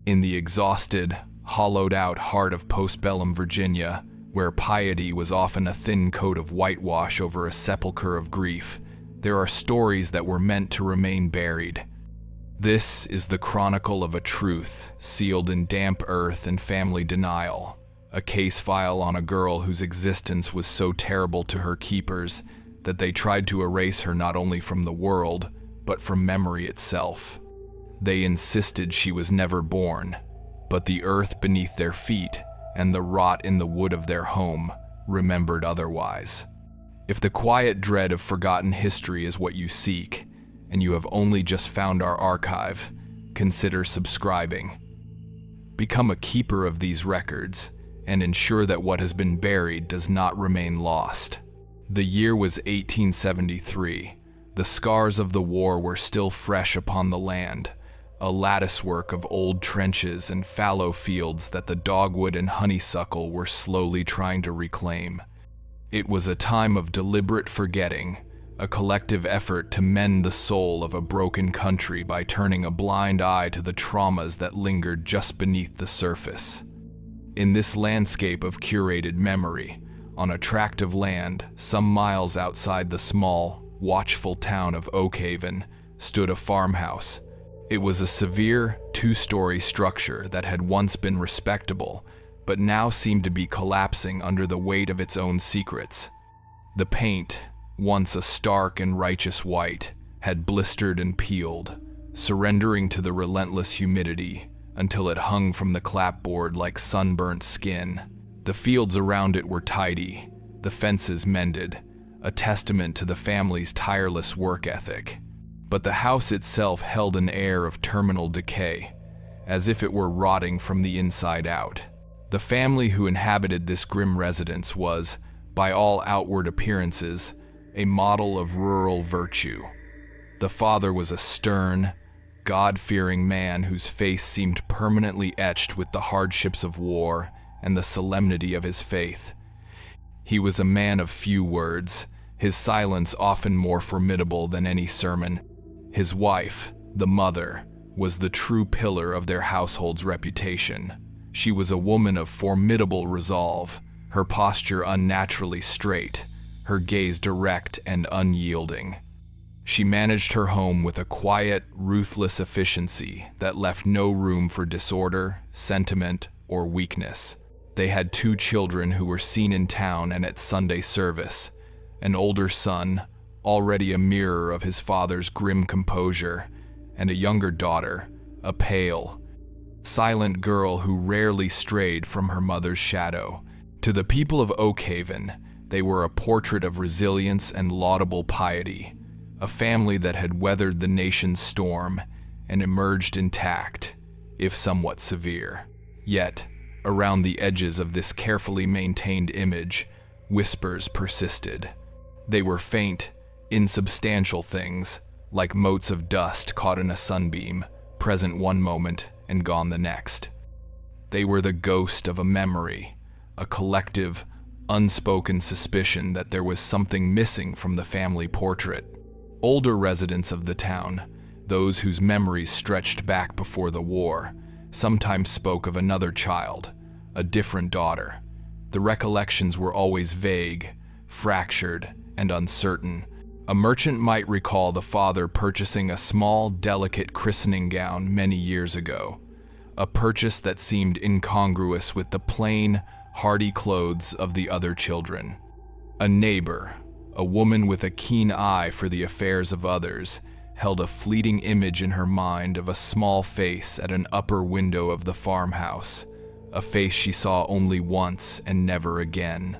In the exhausted, hollowed-out heart of postbellum Virginia, where piety was often a thin coat of whitewash over a sepulcher of grief, there are stories that were meant to remain buried. This is the chronicle of a truth sealed in damp earth and family denial, a case file on a girl whose existence was so terrible to her keepers that they tried to erase her not only from the world, but from memory itself. They insisted she was never born, but the earth beneath their feet and the rot in the wood of their home remembered otherwise. If the quiet dread of forgotten history is what you seek, and you have only just found our archive, consider subscribing. Become a keeper of these records, and ensure that what has been buried does not remain lost. The year was 1873. The scars of the war were still fresh upon the land, a latticework of old trenches and fallow fields that the dogwood and honeysuckle were slowly trying to reclaim. It was a time of deliberate forgetting, a collective effort to mend the soul of a broken country by turning a blind eye to the traumas that lingered just beneath the surface. In this landscape of curated memory, on a tract of land some miles outside the small, watchful town of Oakhaven, stood a farmhouse. It was a severe, two-story structure that had once been respectable, but now seemed to be collapsing under the weight of its own secrets. The paint, once a stark and righteous white, had blistered and peeled, surrendering to the relentless humidity until it hung from the clapboard like sunburnt skin. The fields around it were tidy, the fences mended, a testament to the family's tireless work ethic. But the house itself held an air of terminal decay, as if it were rotting from the inside out. The family who inhabited this grim residence was, by all outward appearances, a model of rural virtue. The father was a stern, God-fearing man whose face seemed permanently etched with the hardships of war and the solemnity of his faith. He was a man of few words, his silence often more formidable than any sermon. His wife, the mother, was the true pillar of their household's reputation. She was a woman of formidable resolve, her posture unnaturally straight, her gaze direct and unyielding. She managed her home with a quiet, ruthless efficiency that left no room for disorder, sentiment, or weakness. They had 2 children who were seen in town and at Sunday service, an older son, already a mirror of his father's grim composure, and a younger daughter, a pale, silent girl who rarely strayed from her mother's shadow. To the people of Oakhaven, they were a portrait of resilience and laudable piety, a family that had weathered the nation's storm and emerged intact, if somewhat severe. Yet, around the edges of this carefully maintained image, whispers persisted. They were faint, insubstantial things, like motes of dust caught in a sunbeam, present one moment and gone the next. They were the ghost of a memory, a collective, unspoken suspicion that there was something missing from the family portrait. Older residents of the town, those whose memories stretched back before the war, sometimes spoke of another child, a different daughter. The recollections were always vague, fractured, and uncertain. A merchant might recall the father purchasing a small, delicate christening gown many years ago, a purchase that seemed incongruous with the plain, hardy clothes of the other children. A neighbor, a woman with a keen eye for the affairs of others, held a fleeting image in her mind of a small face at an upper window of the farmhouse, a face she saw only once and never again.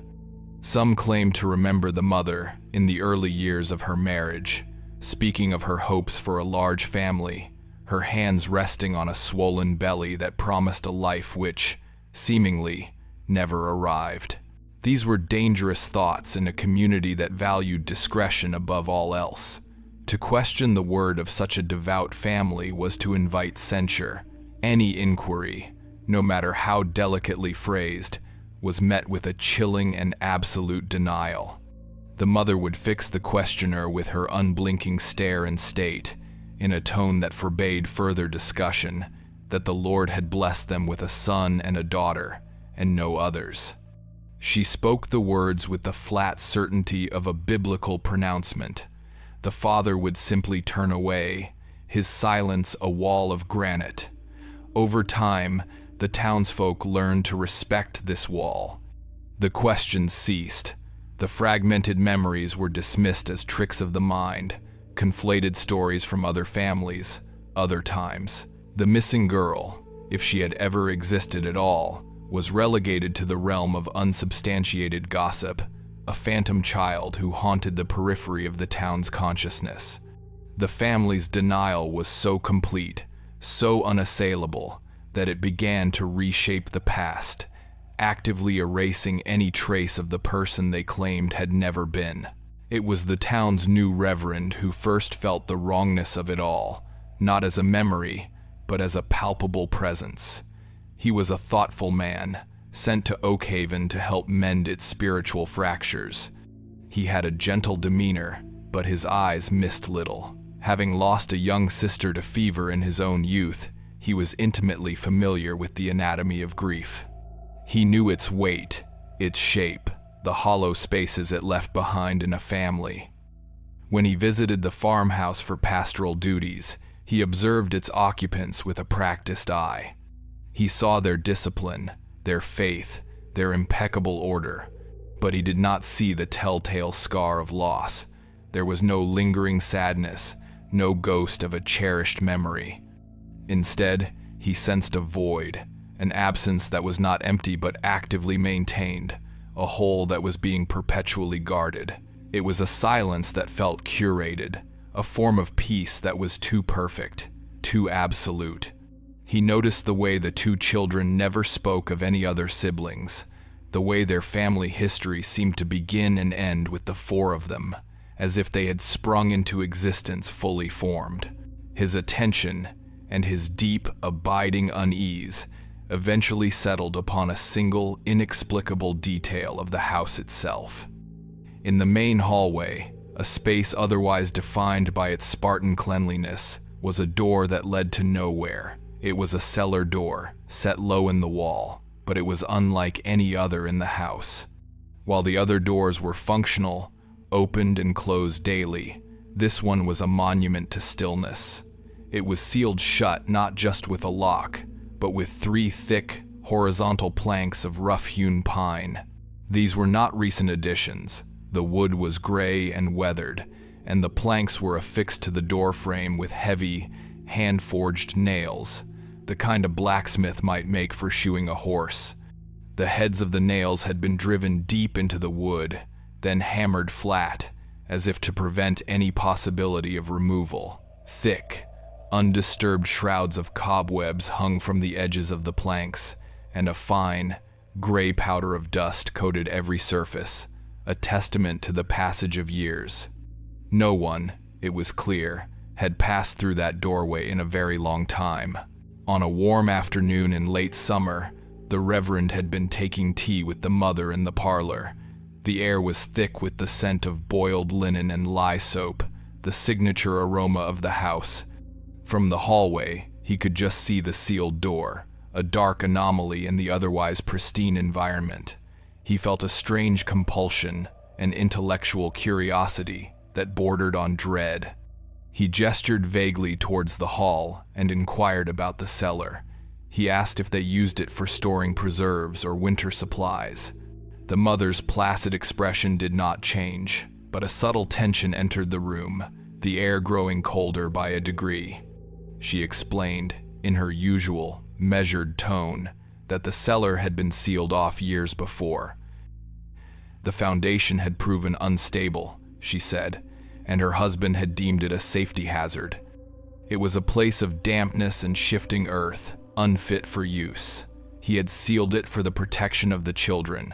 Some claimed to remember the mother in the early years of her marriage, speaking of her hopes for a large family, her hands resting on a swollen belly that promised a life which, seemingly, never arrived. These were dangerous thoughts in a community that valued discretion above all else. To question the word of such a devout family was to invite censure. Any inquiry, no matter how delicately phrased, was met with a chilling and absolute denial. The mother would fix the questioner with her unblinking stare and state, in a tone that forbade further discussion, that the Lord had blessed them with a son and a daughter, and no others. She spoke the words with the flat certainty of a biblical pronouncement. The father would simply turn away, his silence a wall of granite. Over time, the townsfolk learned to respect this wall. The questions ceased. The fragmented memories were dismissed as tricks of the mind, conflated stories from other families, other times. The missing girl, if she had ever existed at all, was relegated to the realm of unsubstantiated gossip, a phantom child who haunted the periphery of the town's consciousness. The family's denial was so complete, so unassailable, that it began to reshape the past, actively erasing any trace of the person they claimed had never been. It was the town's new reverend who first felt the wrongness of it all, not as a memory, but as a palpable presence. He was a thoughtful man, sent to Oakhaven to help mend its spiritual fractures. He had a gentle demeanor, but his eyes missed little. Having lost a young sister to fever in his own youth, he was intimately familiar with the anatomy of grief. He knew its weight, its shape, the hollow spaces it left behind in a family. When he visited the farmhouse for pastoral duties, he observed its occupants with a practiced eye. He saw their discipline, their faith, their impeccable order, but he did not see the telltale scar of loss. There was no lingering sadness, no ghost of a cherished memory. Instead, he sensed a void, an absence that was not empty but actively maintained, a hole that was being perpetually guarded. It was a silence that felt curated, a form of peace that was too perfect, too absolute. He noticed the way the two children never spoke of any other siblings, the way their family history seemed to begin and end with the four of them, as if they had sprung into existence fully formed. His attention, and his deep, abiding unease, eventually settled upon a single, inexplicable detail of the house itself. In the main hallway, a space otherwise defined by its Spartan cleanliness, was a door that led to nowhere. It was a cellar door, set low in the wall, but it was unlike any other in the house. While the other doors were functional, opened and closed daily, this one was a monument to stillness. It was sealed shut not just with a lock, but with 3 thick, horizontal planks of rough-hewn pine. These were not recent additions. The wood was gray and weathered, and the planks were affixed to the door frame with heavy, hand-forged nails, the kind a blacksmith might make for shoeing a horse. The heads of the nails had been driven deep into the wood, then hammered flat, as if to prevent any possibility of removal. Thick, undisturbed shrouds of cobwebs hung from the edges of the planks, and a fine, gray powder of dust coated every surface, a testament to the passage of years. No one, it was clear, had passed through that doorway in a very long time. On a warm afternoon in late summer, the Reverend had been taking tea with the mother in the parlor. The air was thick with the scent of boiled linen and lye soap, the signature aroma of the house. From the hallway, he could just see the sealed door, a dark anomaly in the otherwise pristine environment. He felt a strange compulsion, an intellectual curiosity that bordered on dread. He gestured vaguely towards the hall and inquired about the cellar. He asked if they used it for storing preserves or winter supplies. The mother's placid expression did not change, but a subtle tension entered the room, the air growing colder by a degree. She explained, in her usual, measured tone, that the cellar had been sealed off years before. The foundation had proven unstable, she said, and her husband had deemed it a safety hazard. It was a place of dampness and shifting earth, unfit for use. He had sealed it for the protection of the children.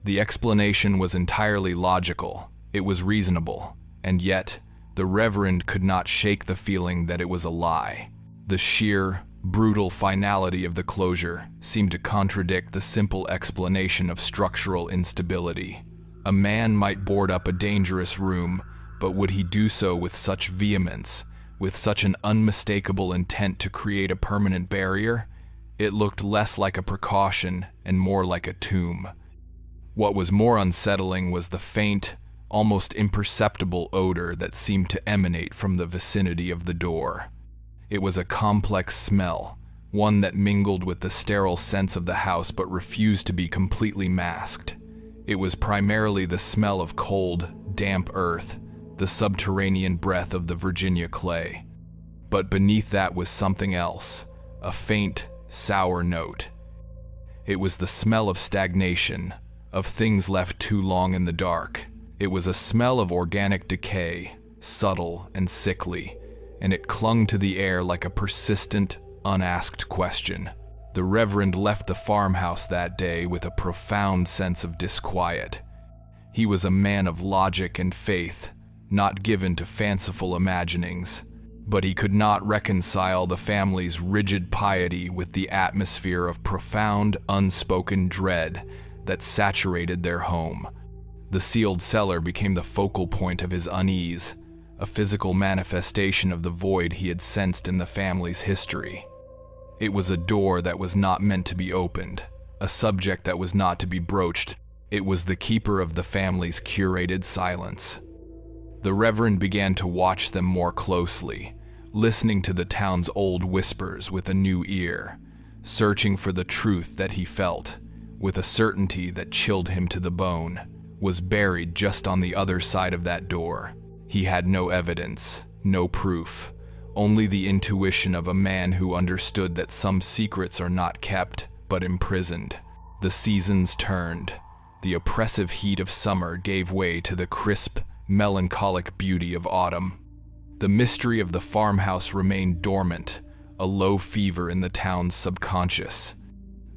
The explanation was entirely logical, it was reasonable, and yet, the Reverend could not shake the feeling that it was a lie. The sheer, brutal finality of the closure seemed to contradict the simple explanation of structural instability. A man might board up a dangerous room, but would he do so with such vehemence, with such an unmistakable intent to create a permanent barrier, it looked less like a precaution and more like a tomb. What was more unsettling was the faint, almost imperceptible odor that seemed to emanate from the vicinity of the door. It was a complex smell, one that mingled with the sterile sense of the house but refused to be completely masked. It was primarily the smell of cold, damp earth, the subterranean breath of the Virginia clay. But beneath that was something else, a faint, sour note. It was the smell of stagnation, of things left too long in the dark. It was a smell of organic decay, subtle and sickly, and it clung to the air like a persistent, unasked question. The Reverend left the farmhouse that day with a profound sense of disquiet. He was a man of logic and faith, not given to fanciful imaginings, but he could not reconcile the family's rigid piety with the atmosphere of profound, unspoken dread that saturated their home. The sealed cellar became the focal point of his unease, a physical manifestation of the void he had sensed in the family's history. It was a door that was not meant to be opened, a subject that was not to be broached. It was the keeper of the family's curated silence. The Reverend began to watch them more closely, listening to the town's old whispers with a new ear, searching for the truth that he felt, with a certainty that chilled him to the bone, was buried just on the other side of that door. He had no evidence, no proof, only the intuition of a man who understood that some secrets are not kept, but imprisoned. The seasons turned. The oppressive heat of summer gave way to the crisp, melancholic beauty of autumn. The mystery of the farmhouse remained dormant, a low fever in the town's subconscious.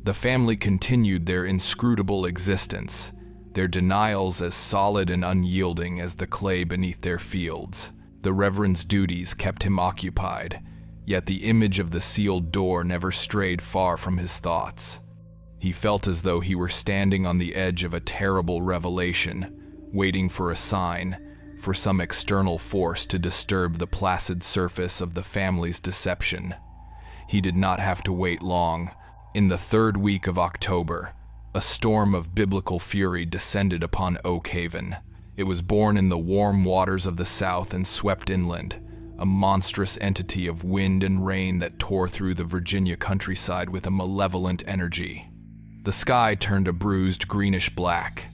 The family continued their inscrutable existence, their denials as solid and unyielding as the clay beneath their fields. The Reverend's duties kept him occupied, yet the image of the sealed door never strayed far from his thoughts. He felt as though he were standing on the edge of a terrible revelation, waiting for a sign, for some external force to disturb the placid surface of the family's deception. He did not have to wait long. In the third week of October, a storm of biblical fury descended upon Oak Haven. It was born in the warm waters of the South and swept inland, a monstrous entity of wind and rain that tore through the Virginia countryside with a malevolent energy. The sky turned a bruised greenish black.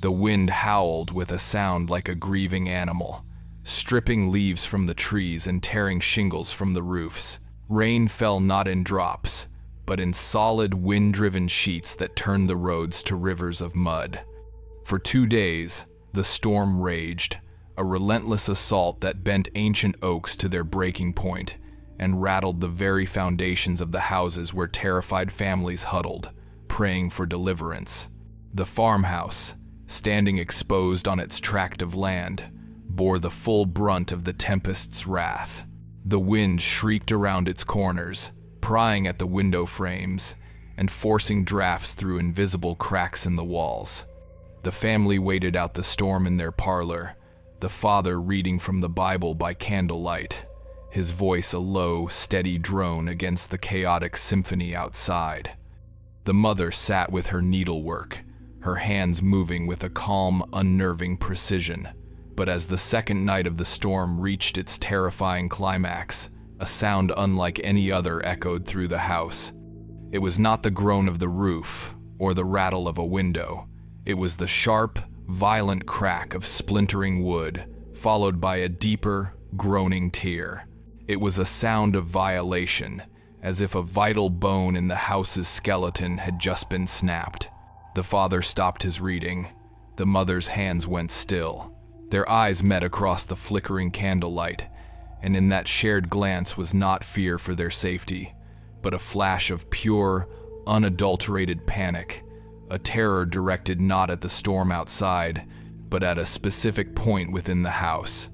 The wind howled with a sound like a grieving animal, stripping leaves from the trees and tearing shingles from the roofs. Rain fell not in drops, but in solid wind-driven sheets that turned the roads to rivers of mud. For 2 days, the storm raged, a relentless assault that bent ancient oaks to their breaking point and rattled the very foundations of the houses where terrified families huddled, praying for deliverance. The farmhouse, standing exposed on its tract of land, bore the full brunt of the tempest's wrath. The wind shrieked around its corners, prying at the window frames and forcing drafts through invisible cracks in the walls. The family waited out the storm in their parlor, the father reading from the Bible by candlelight, his voice a low, steady drone against the chaotic symphony outside. The mother sat with her needlework, her hands moving with a calm, unnerving precision. But as the second night of the storm reached its terrifying climax, a sound unlike any other echoed through the house. It was not the groan of the roof or the rattle of a window. It was the sharp, violent crack of splintering wood, followed by a deeper, groaning tear. It was a sound of violation, as if a vital bone in the house's skeleton had just been snapped. The father stopped his reading. The mother's hands went still. Their eyes met across the flickering candlelight, and in that shared glance was not fear for their safety, but a flash of pure, unadulterated panic, a terror directed not at the storm outside, but at a specific point within the house.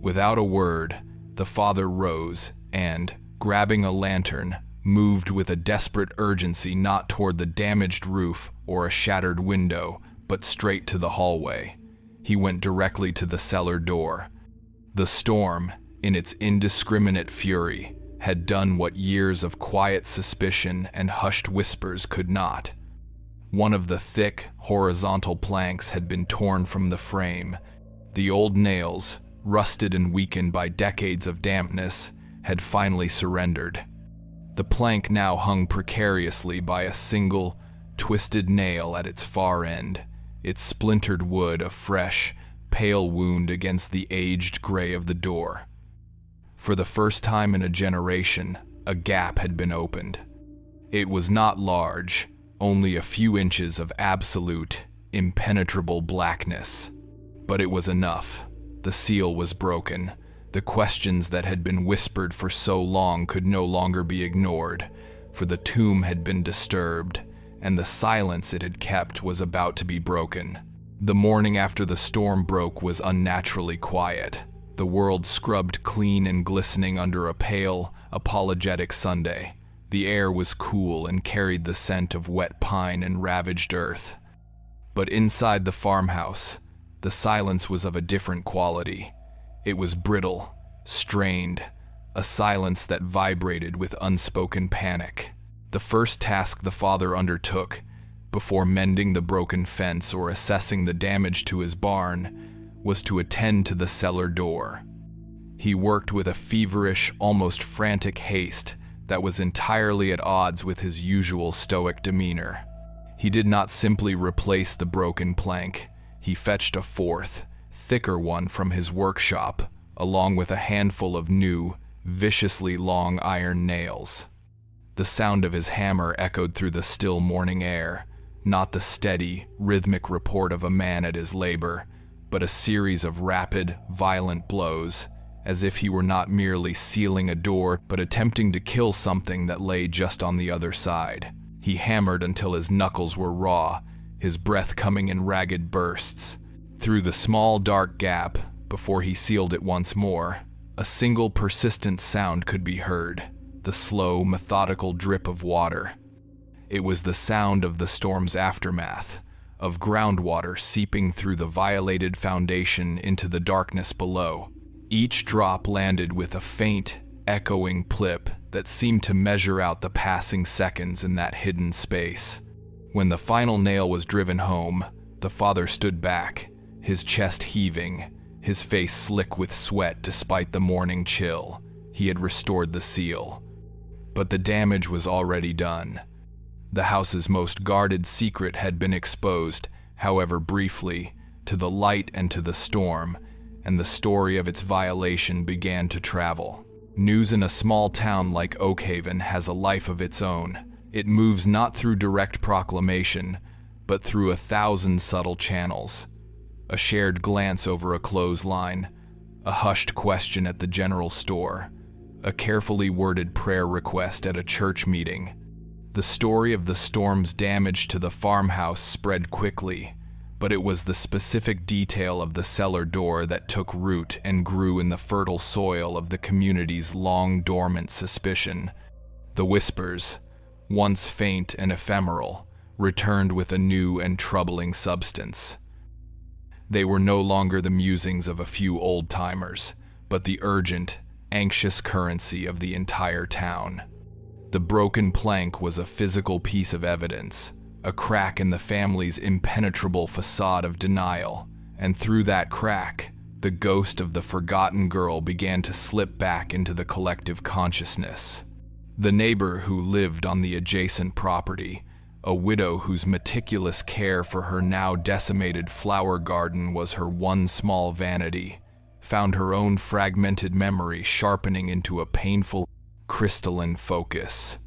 Without a word, the father rose and, grabbing a lantern, moved with a desperate urgency not toward the damaged roof or a shattered window, but straight to the hallway. He went directly to the cellar door. The storm, in its indiscriminate fury, had done what years of quiet suspicion and hushed whispers could not. One of the thick, horizontal planks had been torn from the frame. The old nails, rusted and weakened by decades of dampness, had finally surrendered. The plank now hung precariously by a single, twisted nail at its far end, its splintered wood a fresh, pale wound against the aged gray of the door. For the first time in a generation, a gap had been opened. It was not large, only a few inches of absolute, impenetrable blackness. But it was enough. The seal was broken. The questions that had been whispered for so long could no longer be ignored, for the tomb had been disturbed, and the silence it had kept was about to be broken. The morning after the storm broke was unnaturally quiet. The world scrubbed clean and glistening under a pale, apologetic Sunday. The air was cool and carried the scent of wet pine and ravaged earth. But inside the farmhouse, the silence was of a different quality. It was brittle, strained, a silence that vibrated with unspoken panic. The first task the father undertook, before mending the broken fence or assessing the damage to his barn, was to attend to the cellar door. He worked with a feverish, almost frantic haste that was entirely at odds with his usual stoic demeanor. He did not simply replace the broken plank. He fetched a fourth, thicker one from his workshop, along with a handful of new, viciously long iron nails. The sound of his hammer echoed through the still morning air, not the steady, rhythmic report of a man at his labor, but a series of rapid, violent blows, as if he were not merely sealing a door, but attempting to kill something that lay just on the other side. He hammered until his knuckles were raw, his breath coming in ragged bursts. Through the small, dark gap, before he sealed it once more, a single persistent sound could be heard, the slow, methodical drip of water. It was the sound of the storm's aftermath, of groundwater seeping through the violated foundation into the darkness below. Each drop landed with a faint, echoing plip that seemed to measure out the passing seconds in that hidden space. When the final nail was driven home, the father stood back, his chest heaving, his face slick with sweat despite the morning chill. He had restored the seal. But the damage was already done. The house's most guarded secret had been exposed, however briefly, to the light and to the storm, and the story of its violation began to travel. News in a small town like Oakhaven has a life of its own. It moves not through direct proclamation, but through 1,000 subtle channels. A shared glance over a clothesline, a hushed question at the general store, a carefully worded prayer request at a church meeting. The story of the storm's damage to the farmhouse spread quickly, but it was the specific detail of the cellar door that took root and grew in the fertile soil of the community's long-dormant suspicion. The whispers, once faint and ephemeral, returned with a new and troubling substance. They were no longer the musings of a few old-timers, but the urgent, anxious currency of the entire town. The broken plank was a physical piece of evidence, a crack in the family's impenetrable facade of denial, and through that crack, the ghost of the forgotten girl began to slip back into the collective consciousness. The neighbor who lived on the adjacent property, a widow whose meticulous care for her now decimated flower garden was her one small vanity, found her own fragmented memory sharpening into a painful, crystalline focus.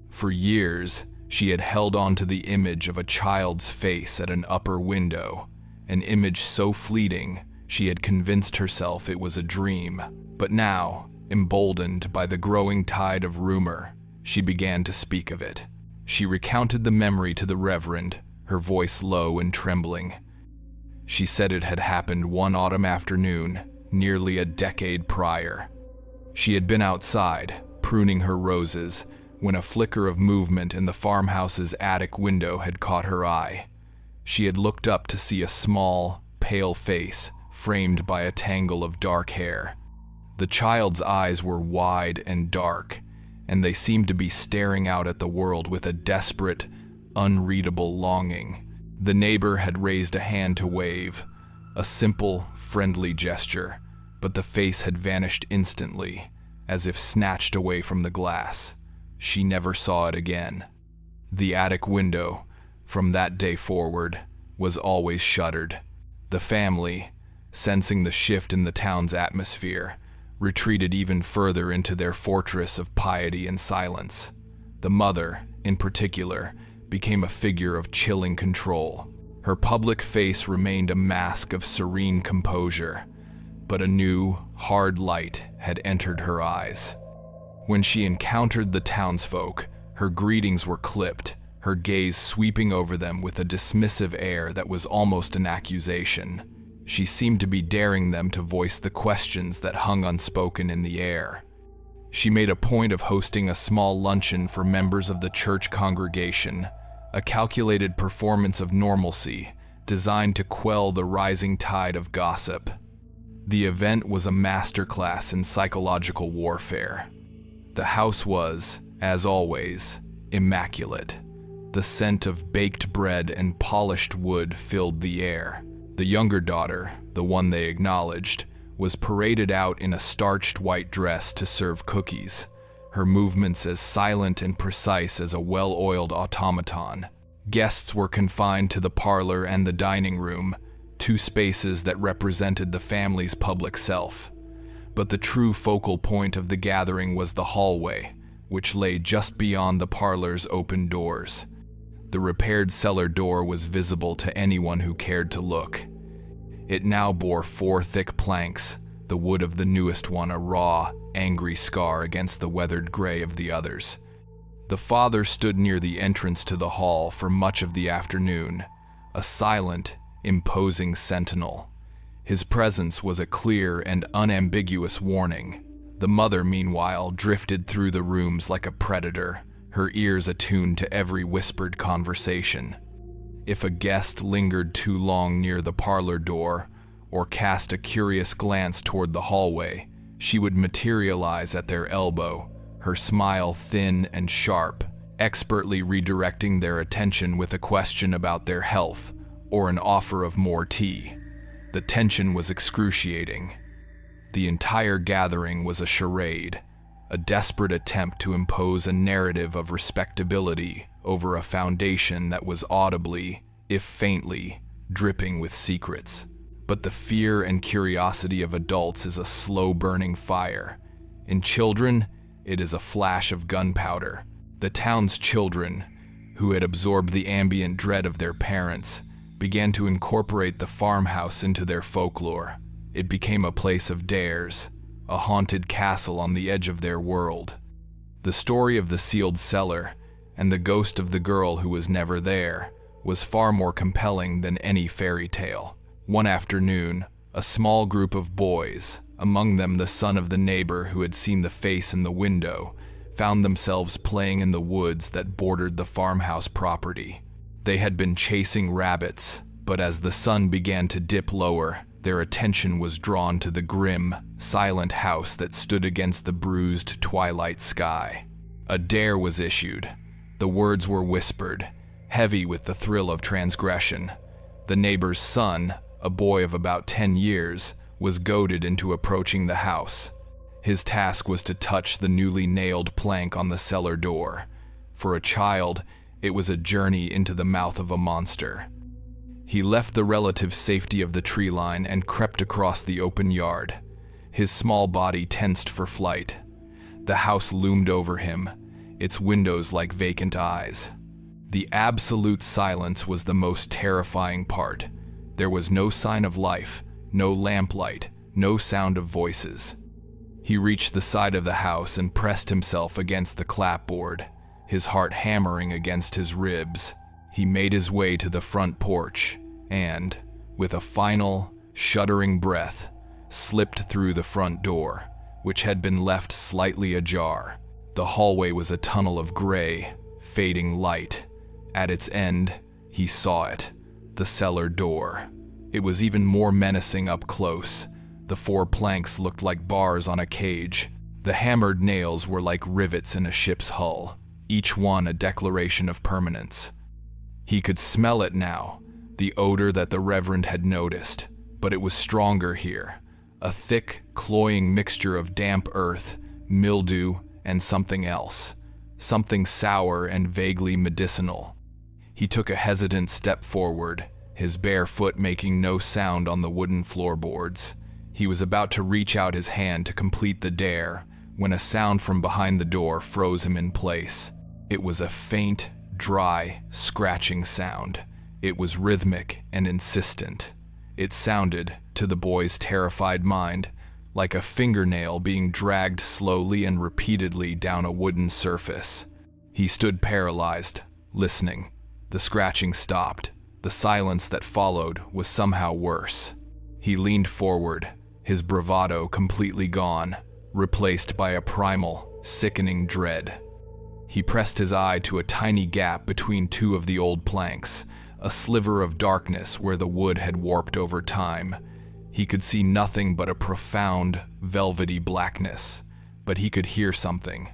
For years, she had held on to the image of a child's face at an upper window, an image so fleeting she had convinced herself it was a dream. But now, emboldened by the growing tide of rumor, she began to speak of it. She recounted the memory to the Reverend, her voice low and trembling. She said it had happened one autumn afternoon, nearly a decade prior. She had been outside, pruning her roses, when a flicker of movement in the farmhouse's attic window had caught her eye. She had looked up to see a small, pale face framed by a tangle of dark hair. The child's eyes were wide and dark, and they seemed to be staring out at the world with a desperate, unreadable longing. The neighbor had raised a hand to wave, a simple, friendly gesture, but the face had vanished instantly, as if snatched away from the glass. She never saw it again. The attic window, from that day forward, was always shuttered. The family, sensing the shift in the town's atmosphere, retreated even further into their fortress of piety and silence. The mother, in particular, became a figure of chilling control. Her public face remained a mask of serene composure, but a new, hard light had entered her eyes. When she encountered the townsfolk, her greetings were clipped, her gaze sweeping over them with a dismissive air that was almost an accusation. She seemed to be daring them to voice the questions that hung unspoken in the air. She made a point of hosting a small luncheon for members of the church congregation, a calculated performance of normalcy designed to quell the rising tide of gossip. The event was a masterclass in psychological warfare. The house was, as always, immaculate. The scent of baked bread and polished wood filled the air. The younger daughter, the one they acknowledged, was paraded out in a starched white dress to serve cookies, her movements as silent and precise as a well-oiled automaton. Guests were confined to the parlor and the dining room, two spaces that represented the family's public self. But the true focal point of the gathering was the hallway, which lay just beyond the parlor's open doors. The repaired cellar door was visible to anyone who cared to look. It now bore 4 thick planks, the wood of the newest one a raw, angry scar against the weathered gray of the others. The father stood near the entrance to the hall for much of the afternoon, a silent, imposing sentinel. His presence was a clear and unambiguous warning. The mother, meanwhile, drifted through the rooms like a predator, her ears attuned to every whispered conversation. If a guest lingered too long near the parlor door, or cast a curious glance toward the hallway, she would materialize at their elbow, her smile thin and sharp, expertly redirecting their attention with a question about their health or an offer of more tea. The tension was excruciating. The entire gathering was a charade, a desperate attempt to impose a narrative of respectability over a foundation that was audibly, if faintly, dripping with secrets. But the fear and curiosity of adults is a slow-burning fire. In children, it is a flash of gunpowder. The town's children, who had absorbed the ambient dread of their parents, began to incorporate the farmhouse into their folklore. It became a place of dares, a haunted castle on the edge of their world. The story of the sealed cellar, and the ghost of the girl who was never there, was far more compelling than any fairy tale. One afternoon, a small group of boys, among them the son of the neighbor who had seen the face in the window, found themselves playing in the woods that bordered the farmhouse property. They had been chasing rabbits, but as the sun began to dip lower, their attention was drawn to the grim, silent house that stood against the bruised twilight sky. A dare was issued. The words were whispered, heavy with the thrill of transgression. The neighbor's son, a boy of about 10 years, was goaded into approaching the house. His task was to touch the newly nailed plank on the cellar door. For a child, it was a journey into the mouth of a monster. He left the relative safety of the tree line and crept across the open yard, his small body tensed for flight. The house loomed over him, its windows like vacant eyes. The absolute silence was the most terrifying part. There was no sign of life, no lamplight, no sound of voices. He reached the side of the house and pressed himself against the clapboard, his heart hammering against his ribs. He made his way to the front porch and, with a final, shuddering breath, slipped through the front door, which had been left slightly ajar. The hallway was a tunnel of gray, fading light. At its end, he saw it, the cellar door. It was even more menacing up close, The 4 planks looked like bars on a cage. The hammered nails were like rivets in a ship's hull, each one a declaration of permanence. He could smell it now, the odor that the Reverend had noticed, but it was stronger here, a thick, cloying mixture of damp earth, mildew, and something else, something sour and vaguely medicinal. He took a hesitant step forward, his bare foot making no sound on the wooden floorboards. He was about to reach out his hand to complete the dare when a sound from behind the door froze him in place. It was a faint, dry, scratching sound. It was rhythmic and insistent. It sounded, to the boy's terrified mind, like a fingernail being dragged slowly and repeatedly down a wooden surface. He stood paralyzed, listening. The scratching stopped. The silence that followed was somehow worse. He leaned forward, his bravado completely gone, replaced by a primal, sickening dread. He pressed his eye to a tiny gap between 2 of the old planks, a sliver of darkness where the wood had warped over time. He could see nothing but a profound, velvety blackness, but he could hear something.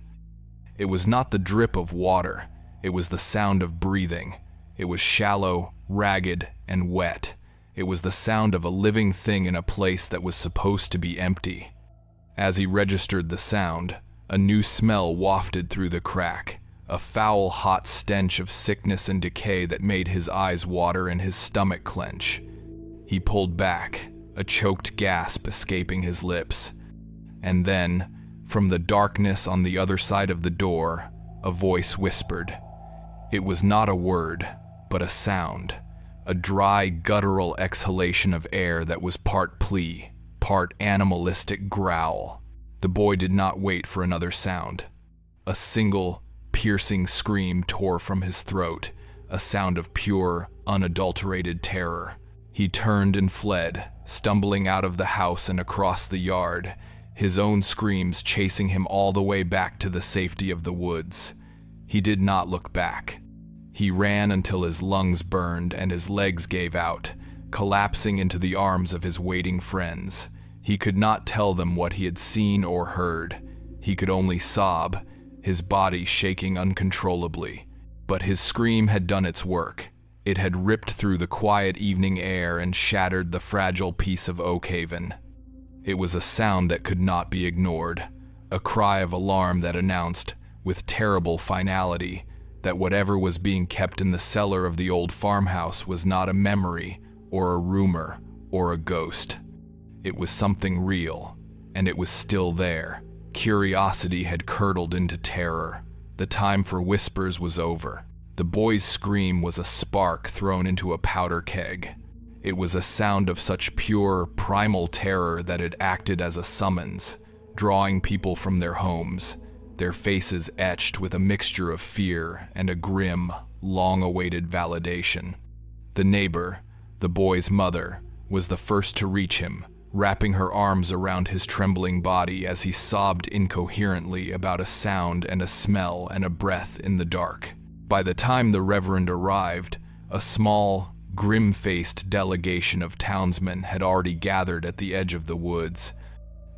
It was not the drip of water, it was the sound of breathing. It was shallow, ragged, and wet. It was the sound of a living thing in a place that was supposed to be empty. As he registered the sound, a new smell wafted through the crack, a foul, hot stench of sickness and decay that made his eyes water and his stomach clench. He pulled back, a choked gasp escaping his lips. And then, from the darkness on the other side of the door, a voice whispered. It was not a word, but a sound, a dry, guttural exhalation of air that was part plea, part animalistic growl. The boy did not wait for another sound. A single, piercing scream tore from his throat, a sound of pure, unadulterated terror. He turned and fled, stumbling out of the house and across the yard, his own screams chasing him all the way back to the safety of the woods. He did not look back. He ran until his lungs burned and his legs gave out, collapsing into the arms of his waiting friends. He could not tell them what he had seen or heard. He could only sob, his body shaking uncontrollably. But his scream had done its work. It had ripped through the quiet evening air and shattered the fragile peace of Oakhaven. It was a sound that could not be ignored, a cry of alarm that announced, with terrible finality, that whatever was being kept in the cellar of the old farmhouse was not a memory, or a rumor, or a ghost. It was something real, and it was still there. Curiosity had curdled into terror. The time for whispers was over. The boy's scream was a spark thrown into a powder keg. It was a sound of such pure, primal terror that it acted as a summons, drawing people from their homes, their faces etched with a mixture of fear and a grim, long-awaited validation. The neighbor, the boy's mother, was the first to reach him, wrapping her arms around his trembling body as he sobbed incoherently about a sound and a smell and a breath in the dark. By the time the Reverend arrived, a small, grim-faced delegation of townsmen had already gathered at the edge of the woods.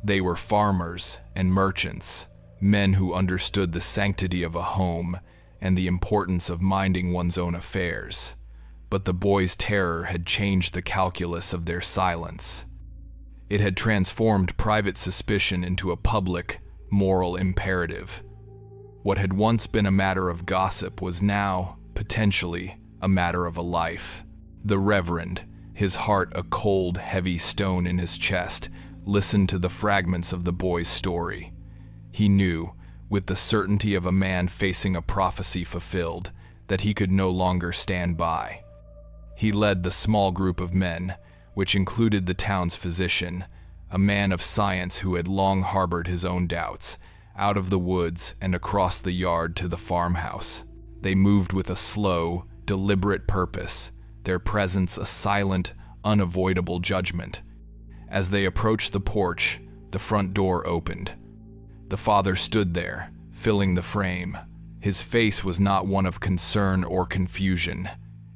They were farmers and merchants, men who understood the sanctity of a home and the importance of minding one's own affairs. But the boy's terror had changed the calculus of their silence. It had transformed private suspicion into a public, moral imperative. What had once been a matter of gossip was now, potentially, a matter of a life. The Reverend, his heart a cold, heavy stone in his chest, listened to the fragments of the boy's story. He knew, with the certainty of a man facing a prophecy fulfilled, that he could no longer stand by. He led the small group of men, which included the town's physician, a man of science who had long harbored his own doubts, out of the woods and across the yard to the farmhouse. They moved with a slow, deliberate purpose, their presence a silent, unavoidable judgment. As they approached the porch, the front door opened. The father stood there, filling the frame. His face was not one of concern or confusion.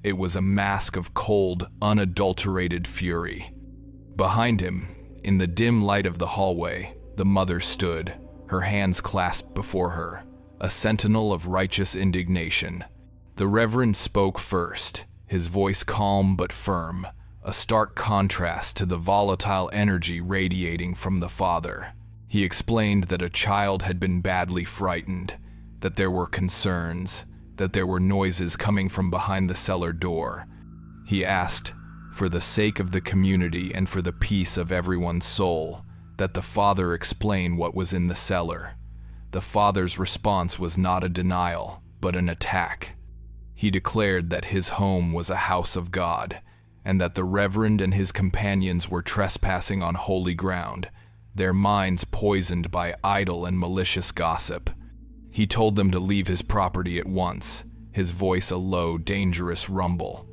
It was a mask of cold, unadulterated fury. Behind him, In the dim light of the hallway, the mother stood, her hands clasped before her, a sentinel of righteous indignation. The Reverend spoke first, his voice calm but firm, a stark contrast to the volatile energy radiating from the father. He explained that a child had been badly frightened, that there were concerns, that there were noises coming from behind the cellar door. He asked, for the sake of the community and for the peace of everyone's soul, that the father explain what was in the cellar. The father's response was not a denial, but an attack. He declared that his home was a house of God, and that the Reverend and his companions were trespassing on holy ground, their minds poisoned by idle and malicious gossip. He told them to leave his property at once, his voice a low, dangerous rumble.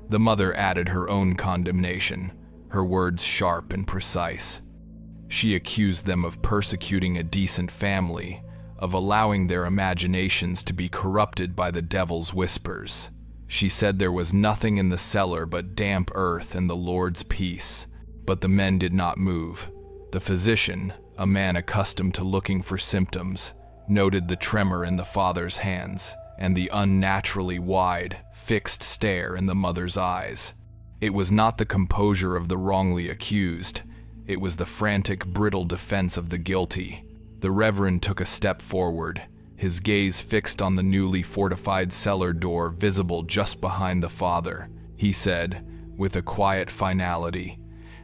The mother added her own condemnation, her words sharp and precise. She accused them of persecuting a decent family, of allowing their imaginations to be corrupted by the devil's whispers. She said there was nothing in the cellar but damp earth and the Lord's peace. But the men did not move. The physician, a man accustomed to looking for symptoms, noted the tremor in the father's hands and the unnaturally wide, fixed stare in the mother's eyes. It was not the composure of the wrongly accused. It was the frantic, brittle defense of the guilty. The Reverend took a step forward, his gaze fixed on the newly fortified cellar door visible just behind the father. He said, with a quiet finality,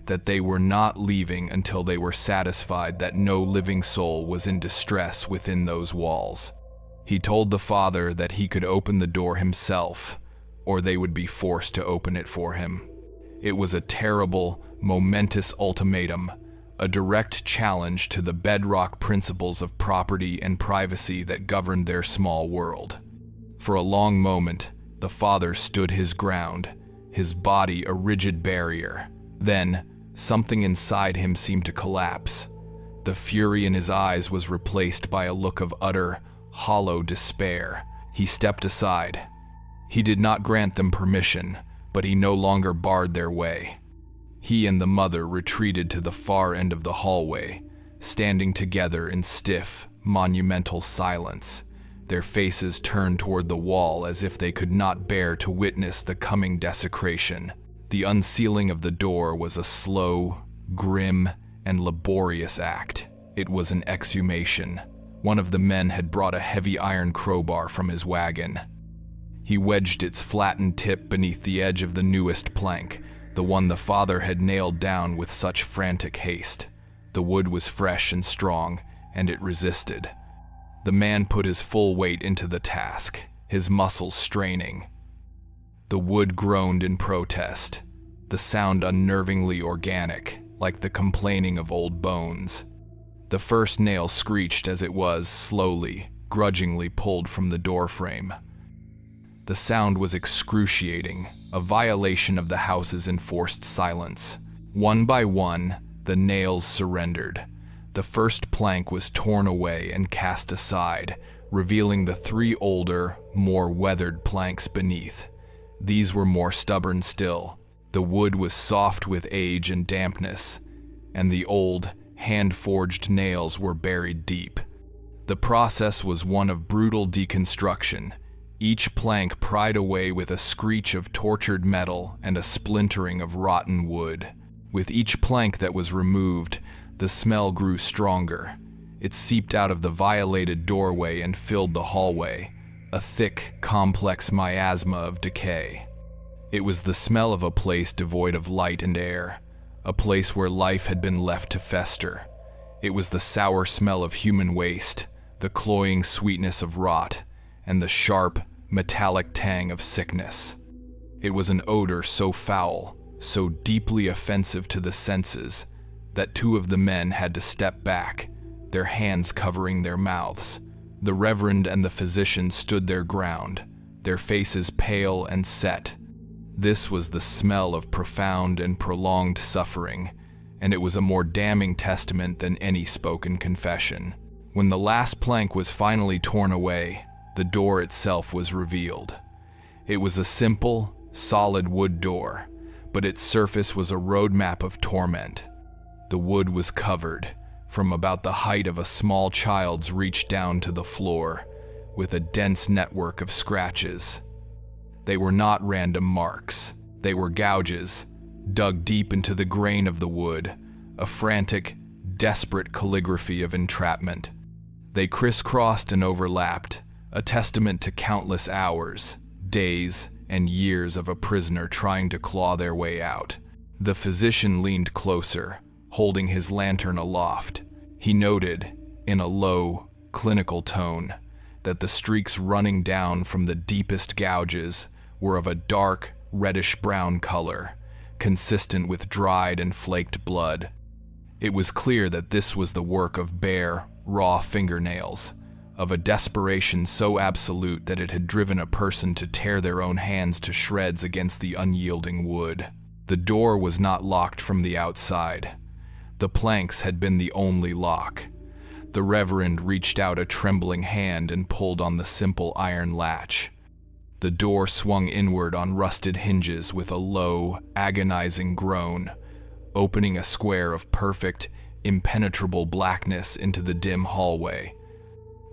that they were not leaving until they were satisfied that no living soul was in distress within those walls. He told the father that he could open the door himself, or they would be forced to open it for him. It was a terrible, momentous ultimatum, a direct challenge to the bedrock principles of property and privacy that governed their small world. For a long moment, the father stood his ground, his body a rigid barrier. Then, something inside him seemed to collapse. The fury in his eyes was replaced by a look of utter, hollow despair. He stepped aside. He did not grant them permission, but he no longer barred their way. He and the mother retreated to the far end of the hallway, standing together in stiff, monumental silence, their faces turned toward the wall as if they could not bear to witness the coming desecration. The unsealing of the door was a slow, grim, and laborious act. It was an exhumation. One of the men had brought a heavy iron crowbar from his wagon. He wedged its flattened tip beneath the edge of the newest plank, the one the father had nailed down with such frantic haste. The wood was fresh and strong, and it resisted. The man put his full weight into the task, his muscles straining. The wood groaned in protest, the sound unnervingly organic, like the complaining of old bones. The first nail screeched as it was, slowly, grudgingly pulled from the doorframe. The sound was excruciating, a violation of the house's enforced silence. One by one, the nails surrendered. The first plank was torn away and cast aside, revealing the three older, more weathered planks beneath. These were more stubborn still. The wood was soft with age and dampness, and the old, hand-forged nails were buried deep. The process was one of brutal deconstruction, each plank pried away with a screech of tortured metal and a splintering of rotten wood. With each plank that was removed, the smell grew stronger. It seeped out of the violated doorway and filled the hallway, a thick, complex miasma of decay. It was the smell of a place devoid of light and air, a place where life had been left to fester. It was the sour smell of human waste, the cloying sweetness of rot, and the sharp, metallic tang of sickness. It was an odor so foul, so deeply offensive to the senses, that two of the men had to step back, their hands covering their mouths. The Reverend and the physician stood their ground, their faces pale and set. This was the smell of profound and prolonged suffering, and it was a more damning testament than any spoken confession. When the last plank was finally torn away, the door itself was revealed. It was a simple, solid wood door, but its surface was a roadmap of torment. The wood was covered, from about the height of a small child's reach down to the floor, with a dense network of scratches. They were not random marks. They were gouges, dug deep into the grain of the wood, a frantic, desperate calligraphy of entrapment. They crisscrossed and overlapped, a testament to countless hours, days, and years of a prisoner trying to claw their way out. The physician leaned closer, holding his lantern aloft. He noted, in a low, clinical tone, that the streaks running down from the deepest gouges were of a dark, reddish-brown color, consistent with dried and flaked blood. It was clear that this was the work of bare, raw fingernails, of a desperation so absolute that it had driven a person to tear their own hands to shreds against the unyielding wood. The door was not locked from the outside. The planks had been the only lock. The Reverend reached out a trembling hand and pulled on the simple iron latch. The door swung inward on rusted hinges with a low, agonizing groan, opening a square of perfect, impenetrable blackness into the dim hallway.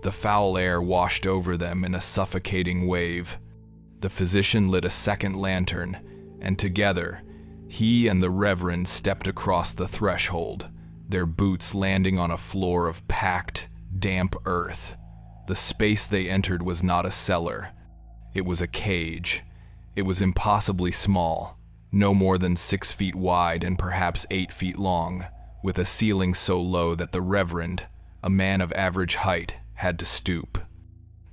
The foul air washed over them in a suffocating wave. The physician lit a second lantern, and together, he and the Reverend stepped across the threshold, their boots landing on a floor of packed, damp earth. The space they entered was not a cellar. It was a cage. It was impossibly small, no more than 6 feet wide and perhaps 8 feet long, with a ceiling so low that the Reverend, a man of average height, had to stoop.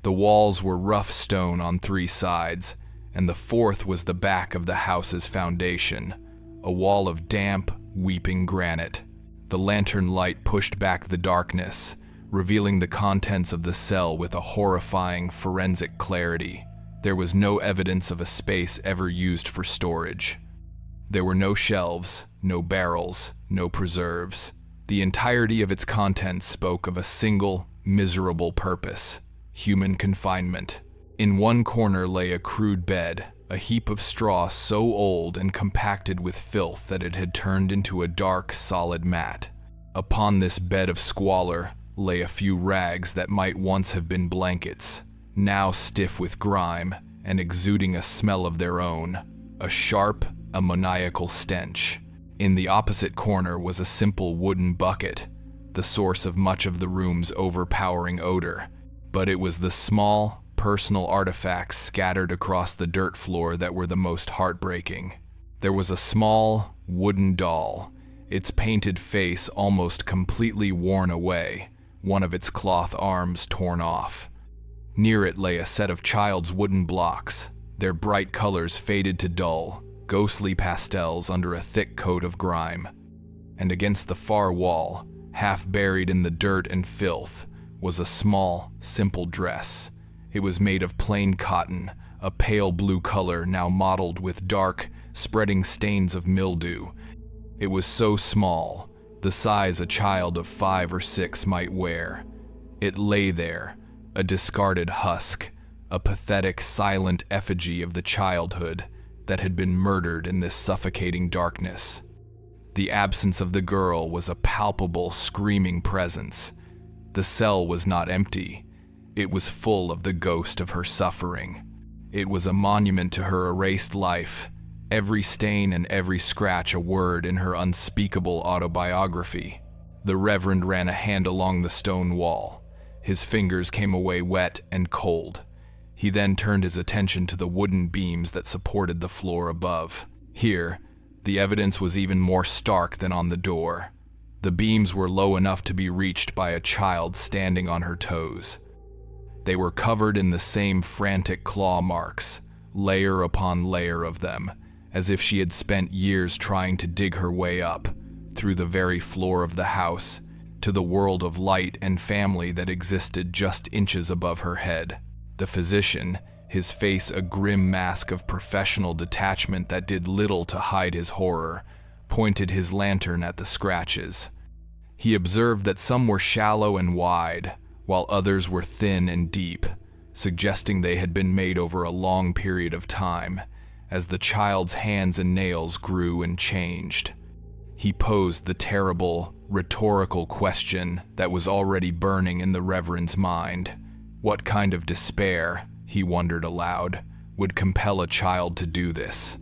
The walls were rough stone on 3 sides, and the fourth was the back of the house's foundation, a wall of damp, weeping granite. The lantern light pushed back the darkness, revealing the contents of the cell with a horrifying, forensic clarity. There was no evidence of a space ever used for storage. There were no shelves, no barrels, no preserves. The entirety of its contents spoke of a single, miserable purpose: human confinement. In one corner lay a crude bed, a heap of straw so old and compacted with filth that it had turned into a dark, solid mat. Upon this bed of squalor lay a few rags that might once have been blankets, now stiff with grime and exuding a smell of their own, a sharp, ammoniacal stench. In the opposite corner was a simple wooden bucket, the source of much of the room's overpowering odor, but it was the small, personal artifacts scattered across the dirt floor that were the most heartbreaking. There was a small, wooden doll, its painted face almost completely worn away, one of its cloth arms torn off. Near it lay a set of child's wooden blocks, their bright colors faded to dull, ghostly pastels under a thick coat of grime. And against the far wall, half buried in the dirt and filth, was a small, simple dress. It was made of plain cotton, a pale blue color now mottled with dark, spreading stains of mildew. It was so small, the size a child of 5 or 6 might wear. It lay there, a discarded husk, a pathetic, silent effigy of the childhood that had been murdered in this suffocating darkness. The absence of the girl was a palpable, screaming presence. The cell was not empty. It was full of the ghost of her suffering. It was a monument to her erased life, every stain and every scratch a word in her unspeakable autobiography. The Reverend ran a hand along the stone wall. His fingers came away wet and cold. He then turned his attention to the wooden beams that supported the floor above. Here, the evidence was even more stark than on the door. The beams were low enough to be reached by a child standing on her toes. They were covered in the same frantic claw marks, layer upon layer of them, as if she had spent years trying to dig her way up, through the very floor of the house, to the world of light and family that existed just inches above her head. The physician, his face a grim mask of professional detachment that did little to hide his horror, pointed his lantern at the scratches. He observed that some were shallow and wide, while others were thin and deep, suggesting they had been made over a long period of time, as the child's hands and nails grew and changed. He posed the terrible, rhetorical question that was already burning in the Reverend's mind. What kind of despair, he wondered aloud, would compel a child to do this?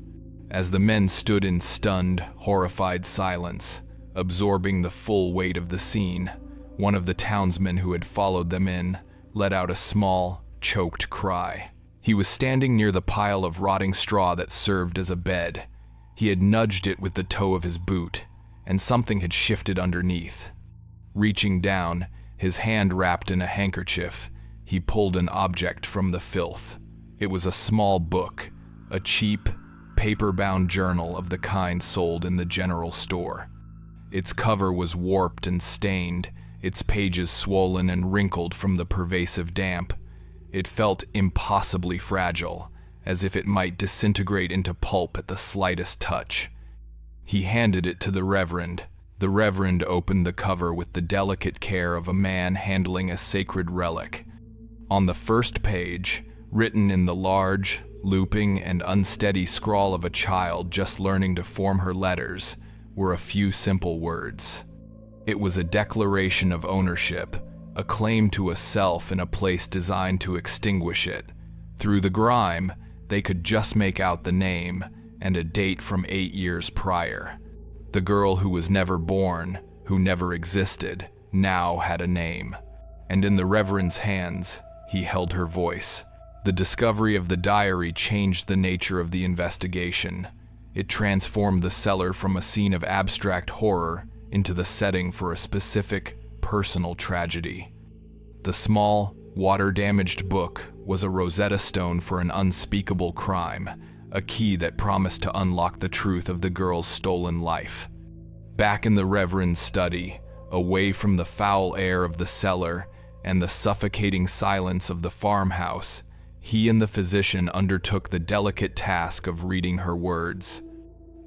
As the men stood in stunned, horrified silence, absorbing the full weight of the scene, one of the townsmen who had followed them in let out a small, choked cry. He was standing near the pile of rotting straw that served as a bed. He had nudged it with the toe of his boot, and something had shifted underneath. Reaching down, his hand wrapped in a handkerchief, he pulled an object from the filth. It was a small book, a cheap, paper-bound journal of the kind sold in the general store. Its cover was warped and stained, its pages swollen and wrinkled from the pervasive damp. It felt impossibly fragile, as if it might disintegrate into pulp at the slightest touch. He handed it to the Reverend. The Reverend opened the cover with the delicate care of a man handling a sacred relic. On the first page, written in the large, looping and unsteady scrawl of a child just learning to form her letters, were a few simple words. It was a declaration of ownership, a claim to a self in a place designed to extinguish it. Through the grime, they could just make out the name and a date from 8 years prior. The girl who was never born, who never existed, now had a name. And in the Reverend's hands, he held her voice. The discovery of the diary changed the nature of the investigation. It transformed the cellar from a scene of abstract horror into the setting for a specific, personal tragedy. The small, water-damaged book was a Rosetta Stone for an unspeakable crime, a key that promised to unlock the truth of the girl's stolen life. Back in the Reverend's study, away from the foul air of the cellar and the suffocating silence of the farmhouse, he and the physician undertook the delicate task of reading her words.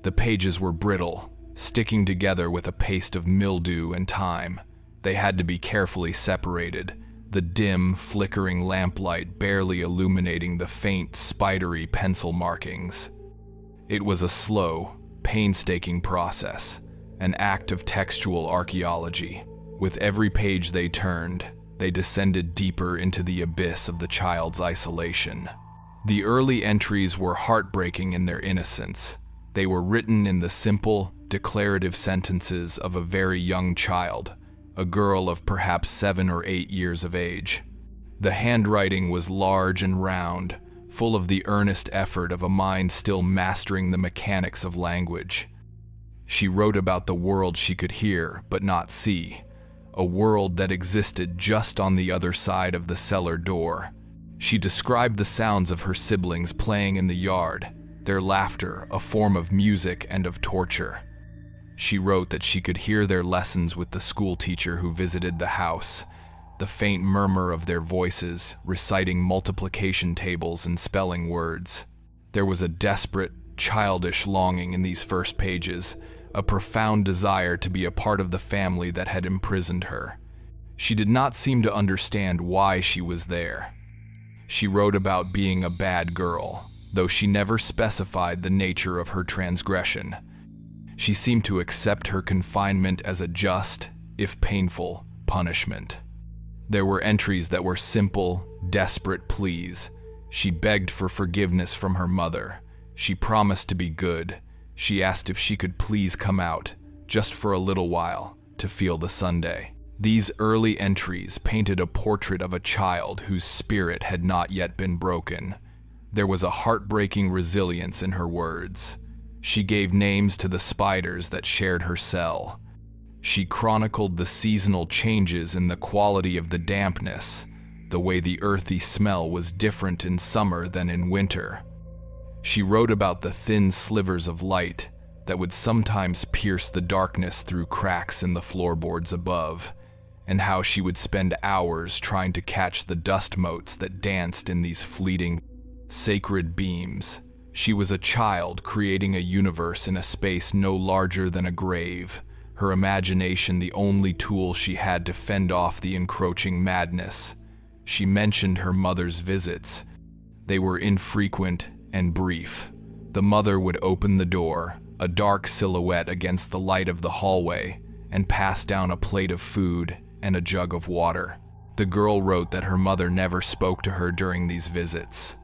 The pages were brittle, sticking together with a paste of mildew and time. They had to be carefully separated, the dim, flickering lamplight barely illuminating the faint, spidery pencil markings. It was a slow, painstaking process, an act of textual archaeology. With every page they turned, they descended deeper into the abyss of the child's isolation. The early entries were heartbreaking in their innocence. They were written in the simple, declarative sentences of a very young child, a girl of perhaps 7 or 8 years of age. The handwriting was large and round, full of the earnest effort of a mind still mastering the mechanics of language. She wrote about the world she could hear but not see, a world that existed just on the other side of the cellar door. She described the sounds of her siblings playing in the yard, their laughter a form of music and of torture. She wrote that she could hear their lessons with the school teacher who visited the house, the faint murmur of their voices reciting multiplication tables and spelling words. There was a desperate, childish longing in these first pages, a profound desire to be a part of the family that had imprisoned her. She did not seem to understand why she was there. She wrote about being a bad girl, though she never specified the nature of her transgression. She seemed to accept her confinement as a just, if painful, punishment. There were entries that were simple, desperate pleas. She begged for forgiveness from her mother. She promised to be good. She asked if she could please come out, just for a little while, to feel the Sunday. These early entries painted a portrait of a child whose spirit had not yet been broken. There was a heartbreaking resilience in her words. She gave names to the spiders that shared her cell. She chronicled the seasonal changes in the quality of the dampness, the way the earthy smell was different in summer than in winter. She wrote about the thin slivers of light that would sometimes pierce the darkness through cracks in the floorboards above, and how she would spend hours trying to catch the dust motes that danced in these fleeting, sacred beams. She was a child creating a universe in a space no larger than a grave, her imagination the only tool she had to fend off the encroaching madness. She mentioned her mother's visits. They were infrequent and brief. The mother would open the door, a dark silhouette against the light of the hallway, and passed down a plate of food and a jug of water. The girl wrote that her mother never spoke to her during these visits.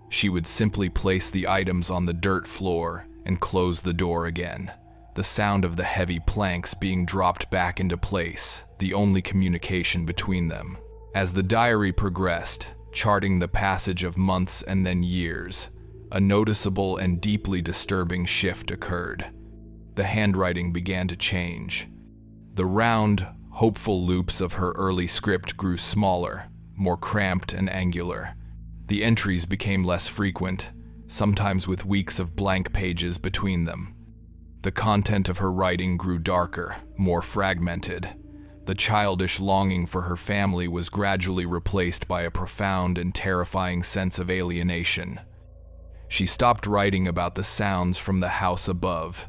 She would simply place the items on the dirt floor and close the door again, the sound of the heavy planks being dropped back into place, the only communication between them. As the diary progressed, charting the passage of months and then years, a noticeable and deeply disturbing shift occurred. The handwriting began to change. The round, hopeful loops of her early script grew smaller, more cramped and angular. The entries became less frequent, sometimes with weeks of blank pages between them. The content of her writing grew darker, more fragmented. The childish longing for her family was gradually replaced by a profound and terrifying sense of alienation. She stopped writing about the sounds from the house above.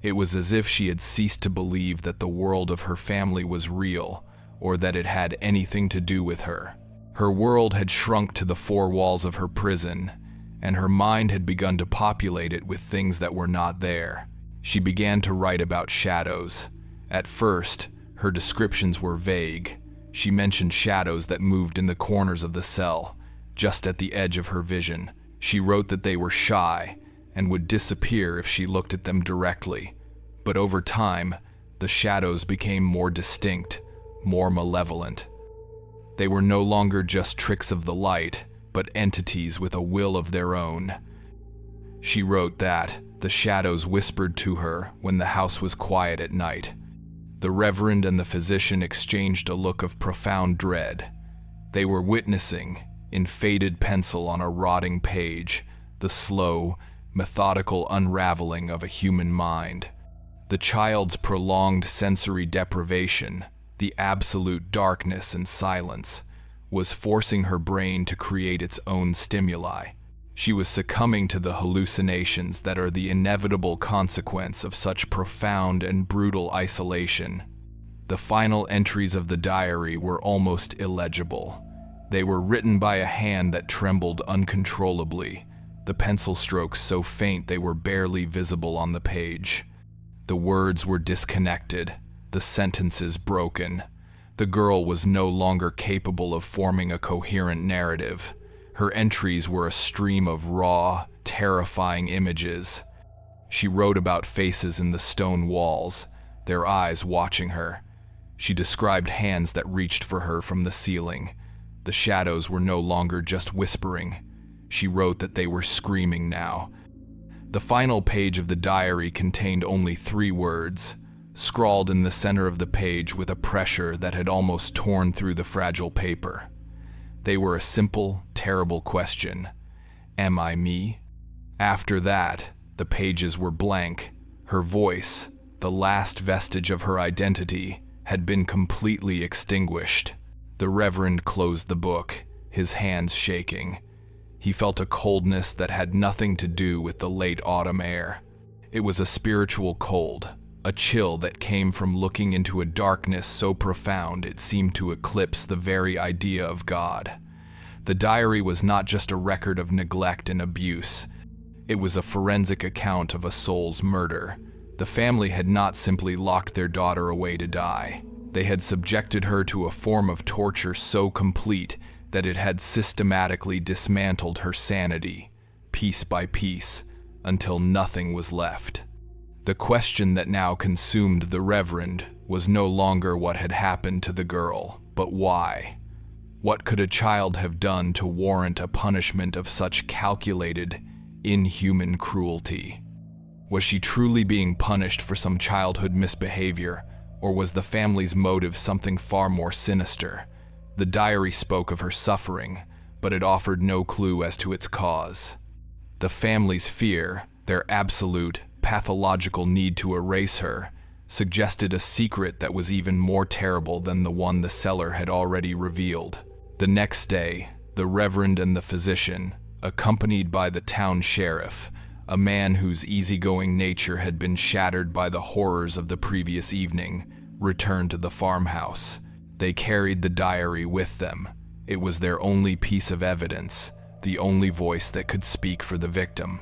It was as if she had ceased to believe that the world of her family was real, or that it had anything to do with her. Her world had shrunk to the four walls of her prison, and her mind had begun to populate it with things that were not there. She began to write about shadows. At first, her descriptions were vague. She mentioned shadows that moved in the corners of the cell, just at the edge of her vision. She wrote that they were shy and would disappear if she looked at them directly. But over time, the shadows became more distinct, more malevolent. They were no longer just tricks of the light, but entities with a will of their own. She wrote that the shadows whispered to her when the house was quiet at night. The reverend and the physician exchanged a look of profound dread. They were witnessing, in faded pencil on a rotting page, the slow, methodical unraveling of a human mind. The child's prolonged sensory deprivation, the absolute darkness and silence, was forcing her brain to create its own stimuli. She was succumbing to the hallucinations that are the inevitable consequence of such profound and brutal isolation. The final entries of the diary were almost illegible. They were written by a hand that trembled uncontrollably, the pencil strokes so faint they were barely visible on the page. The words were disconnected, the sentences broken. The girl was no longer capable of forming a coherent narrative. Her entries were a stream of raw, terrifying images. She wrote about faces in the stone walls, their eyes watching her. She described hands that reached for her from the ceiling. The shadows were no longer just whispering. She wrote that they were screaming now. The final page of the diary contained only 3 words, scrawled in the center of the page with a pressure that had almost torn through the fragile paper. They were a simple, terrible question. Am I me? After that, the pages were blank. Her voice, the last vestige of her identity, had been completely extinguished. The Reverend closed the book, his hands shaking. He felt a coldness that had nothing to do with the late autumn air. It was a spiritual cold, a chill that came from looking into a darkness so profound it seemed to eclipse the very idea of God. The diary was not just a record of neglect and abuse. It was a forensic account of a soul's murder. The family had not simply locked their daughter away to die. They had subjected her to a form of torture so complete that it had systematically dismantled her sanity, piece by piece, until nothing was left. The question that now consumed the Reverend was no longer what had happened to the girl, but why. What could a child have done to warrant a punishment of such calculated, inhuman cruelty? Was she truly being punished for some childhood misbehavior, or was the family's motive something far more sinister? The diary spoke of her suffering, but it offered no clue as to its cause. The family's fear, their absolute, pathological need to erase her, suggested a secret that was even more terrible than the one the seller had already revealed. The next day, the Reverend and the physician, accompanied by the town sheriff, a man whose easygoing nature had been shattered by the horrors of the previous evening, returned to the farmhouse. They carried the diary with them. It was their only piece of evidence, the only voice that could speak for the victim.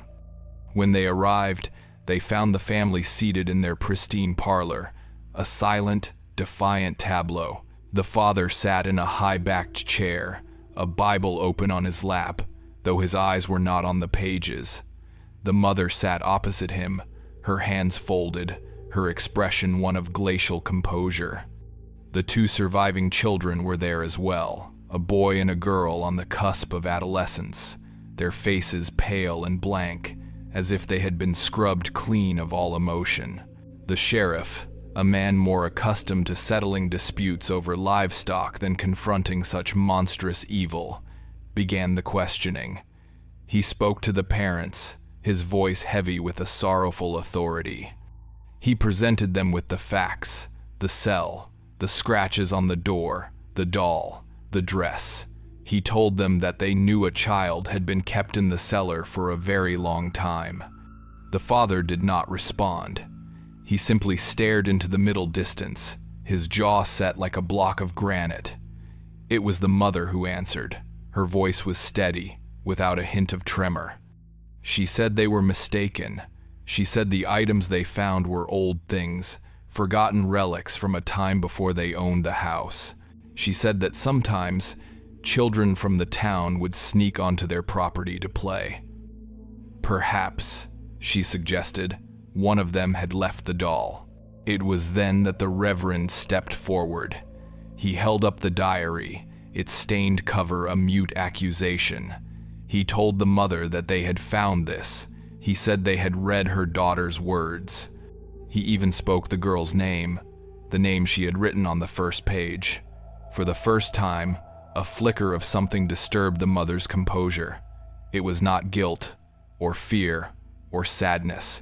When they arrived, They found the family seated in their pristine parlor, a silent, defiant tableau. The father sat in a high-backed chair, a Bible open on his lap, though his eyes were not on the pages. The mother sat opposite him, her hands folded, her expression one of glacial composure. The two surviving children were there as well, a boy and a girl on the cusp of adolescence, their faces pale and blank, as if they had been scrubbed clean of all emotion. The sheriff, a man more accustomed to settling disputes over livestock than confronting such monstrous evil, began the questioning. He spoke to the parents, his voice heavy with a sorrowful authority. He presented them with the facts, the cell, the scratches on the door, the doll, the dress. He told them that they knew a child had been kept in the cellar for a very long time. The father did not respond. He simply stared into the middle distance, his jaw set like a block of granite. It was the mother who answered. Her voice was steady, without a hint of tremor. She said they were mistaken. She said the items they found were old things, forgotten relics from a time before they owned the house. She said that sometimes children from the town would sneak onto their property to play. Perhaps, she suggested, one of them had left the doll. It was then that the Reverend stepped forward. He held up the diary, its stained cover a mute accusation. He told the mother that they had found this. He said they had read her daughter's words. He even spoke the girl's name, the name she had written on the first page. For the first time, a flicker of something disturbed the mother's composure. It was not guilt, or fear, or sadness.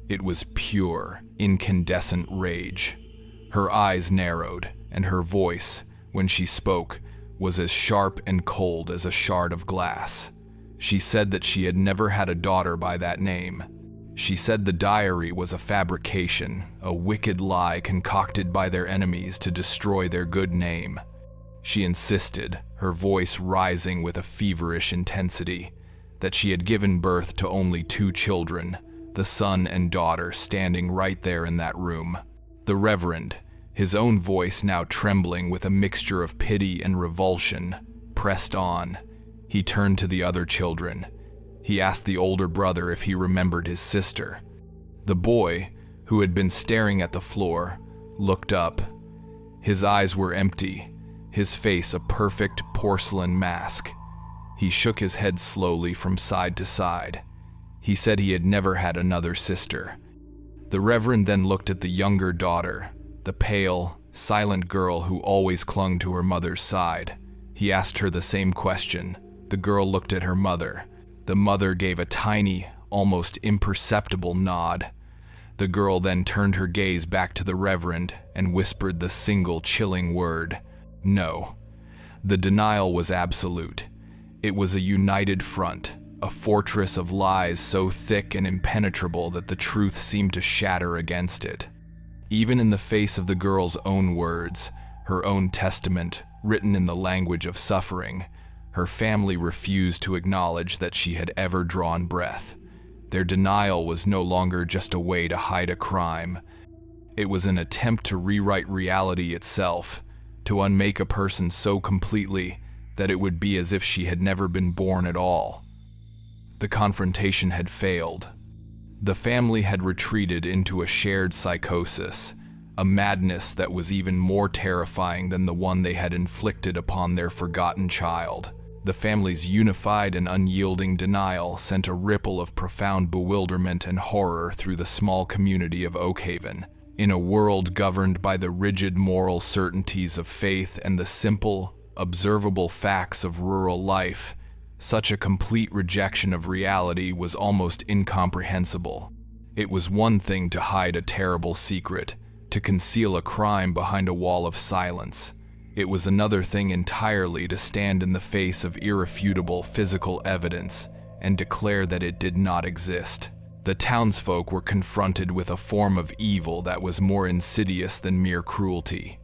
It was pure, incandescent rage. Her eyes narrowed, and her voice, when she spoke, was as sharp and cold as a shard of glass. She said that she had never had a daughter by that name. She said the diary was a fabrication, a wicked lie concocted by their enemies to destroy their good name. She insisted, her voice rising with a feverish intensity, that she had given birth to only 2 children, the son and daughter standing right there in that room. The Reverend, his own voice now trembling with a mixture of pity and revulsion, pressed on. He turned to the other children. He asked the older brother if he remembered his sister. The boy, who had been staring at the floor, looked up. His eyes were empty, his face a perfect porcelain mask. He shook his head slowly from side to side. He said he had never had another sister. The Reverend then looked at the younger daughter, the pale, silent girl who always clung to her mother's side. He asked her the same question. The girl looked at her mother. The mother gave a tiny, almost imperceptible nod. The girl then turned her gaze back to the Reverend and whispered the single chilling word, "No." The denial was absolute. It was a united front, a fortress of lies so thick and impenetrable that the truth seemed to shatter against it. Even in the face of the girl's own words, her own testament, written in the language of suffering, her family refused to acknowledge that she had ever drawn breath. Their denial was no longer just a way to hide a crime. It was an attempt to rewrite reality itself, to unmake a person so completely that it would be as if she had never been born at all. The confrontation had failed. The family had retreated into a shared psychosis, a madness that was even more terrifying than the one they had inflicted upon their forgotten child. The family's unified and unyielding denial sent a ripple of profound bewilderment and horror through the small community of Oakhaven. In a world governed by the rigid moral certainties of faith and the simple, observable facts of rural life, such a complete rejection of reality was almost incomprehensible. It was one thing to hide a terrible secret, to conceal a crime behind a wall of silence. It was another thing entirely to stand in the face of irrefutable physical evidence and declare that it did not exist. The townsfolk were confronted with a form of evil that was more insidious than mere cruelty.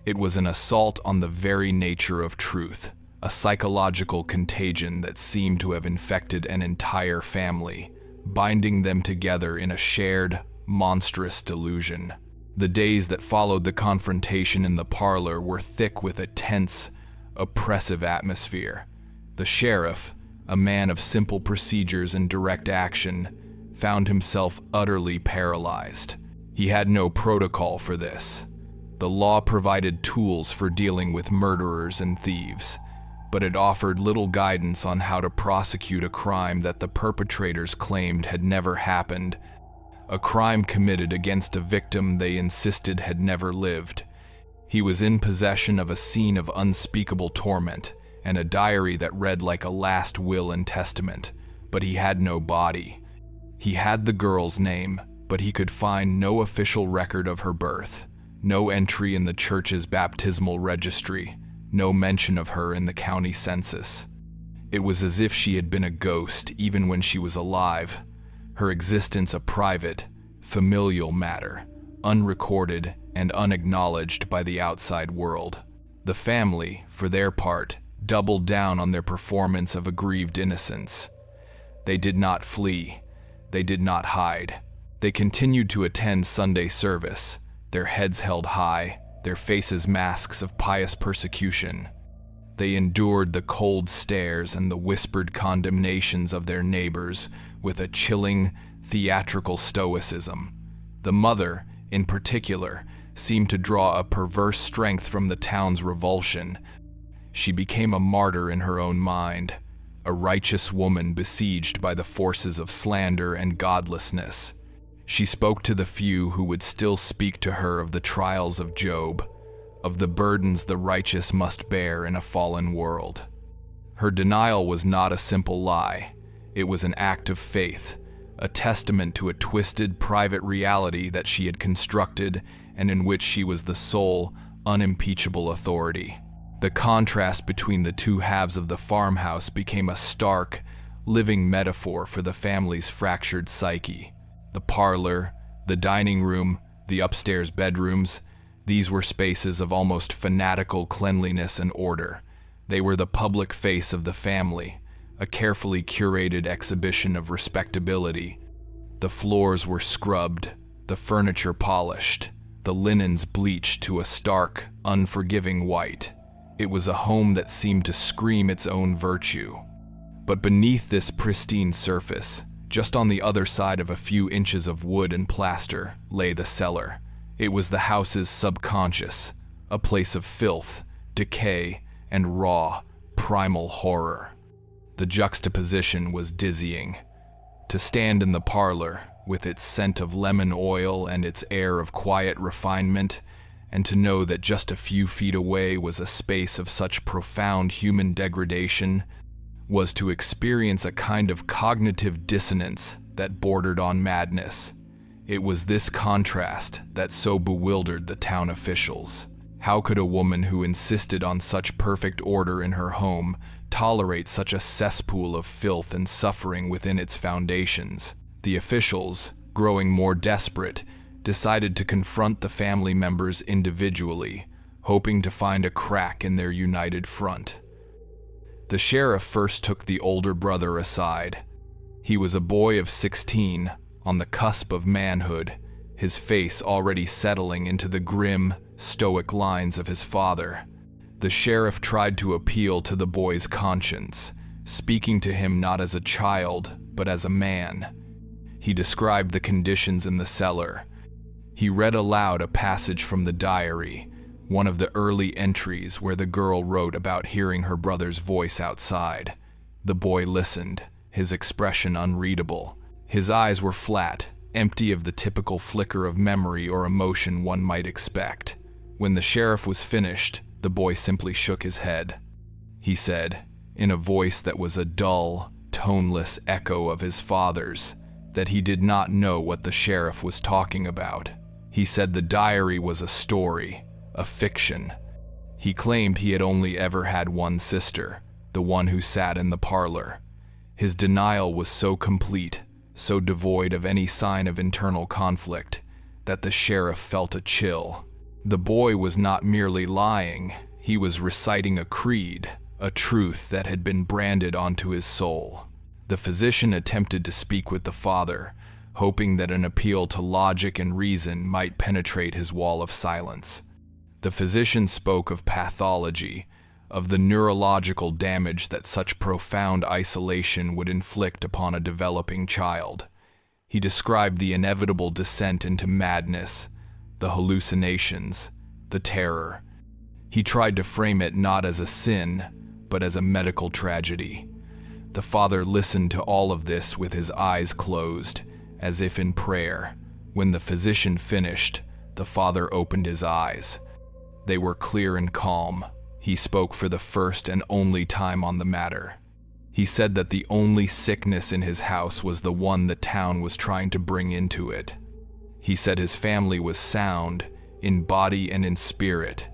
It was an assault on the very nature of truth, a psychological contagion that seemed to have infected an entire family, binding them together in a shared, monstrous delusion. The days that followed the confrontation in the parlor were thick with a tense, oppressive atmosphere. The sheriff, a man of simple procedures and direct action, found himself utterly paralyzed. He had no protocol for this. The law provided tools for dealing with murderers and thieves, but it offered little guidance on how to prosecute a crime that the perpetrators claimed had never happened, a crime committed against a victim they insisted had never lived. He was in possession of a scene of unspeakable torment and a diary that read like a last will and testament, but he had no body. He had the girl's name, but he could find no official record of her birth, no entry in the church's baptismal registry, no mention of her in the county census. It was as if she had been a ghost even when she was alive, her existence a private, familial matter, unrecorded and unacknowledged by the outside world. The family, for their part, doubled down on their performance of aggrieved innocence. They did not flee. They did not hide. They continued to attend Sunday service, their heads held high, their faces masks of pious persecution. They endured the cold stares and the whispered condemnations of their neighbors with a chilling, theatrical stoicism. The mother, in particular, seemed to draw a perverse strength from the town's revulsion. She became a martyr in her own mind, a righteous woman besieged by the forces of slander and godlessness. She spoke to the few who would still speak to her of the trials of Job, of the burdens the righteous must bear in a fallen world. Her denial was not a simple lie. It was an act of faith, a testament to a twisted private reality that she had constructed and in which she was the sole, unimpeachable authority. The contrast between the two halves of the farmhouse became a stark, living metaphor for the family's fractured psyche. The parlor, the dining room, the upstairs bedrooms, these were spaces of almost fanatical cleanliness and order. They were the public face of the family, a carefully curated exhibition of respectability. The floors were scrubbed, the furniture polished, the linens bleached to a stark, unforgiving white. It was a home that seemed to scream its own virtue. But beneath this pristine surface, just on the other side of a few inches of wood and plaster, lay the cellar. It was the house's subconscious, a place of filth, decay, and raw, primal horror. The juxtaposition was dizzying. To stand in the parlor, with its scent of lemon oil and its air of quiet refinement, and to know that just a few feet away was a space of such profound human degradation, was to experience a kind of cognitive dissonance that bordered on madness. It was this contrast that so bewildered the town officials. How could a woman who insisted on such perfect order in her home tolerate such a cesspool of filth and suffering within its foundations? The officials, growing more desperate, decided to confront the family members individually, hoping to find a crack in their united front. The sheriff first took the older brother aside. He was a boy of 16, on the cusp of manhood, his face already settling into the grim, stoic lines of his father. The sheriff tried to appeal to the boy's conscience, speaking to him not as a child, but as a man. He described the conditions in the cellar. He read aloud a passage from the diary, one of the early entries where the girl wrote about hearing her brother's voice outside. The boy listened, his expression unreadable. His eyes were flat, empty of the typical flicker of memory or emotion one might expect. When the sheriff was finished, the boy simply shook his head. He said, in a voice that was a dull, toneless echo of his father's, that he did not know what the sheriff was talking about. He said the diary was a story, a fiction. He claimed he had only ever had one sister, the one who sat in the parlor. His denial was so complete, so devoid of any sign of internal conflict, that the sheriff felt a chill. The boy was not merely lying, he was reciting a creed, a truth that had been branded onto his soul. The physician attempted to speak with the father, hoping that an appeal to logic and reason might penetrate his wall of silence. The physician spoke of pathology, of the neurological damage that such profound isolation would inflict upon a developing child. He described the inevitable descent into madness, the hallucinations, the terror. He tried to frame it not as a sin, but as a medical tragedy. The father listened to all of this with his eyes closed, as if in prayer. When the physician finished, the father opened his eyes. They were clear and calm. He spoke for the first and only time on the matter. He said that the only sickness in his house was the one the town was trying to bring into it. He said his family was sound, in body and in spirit,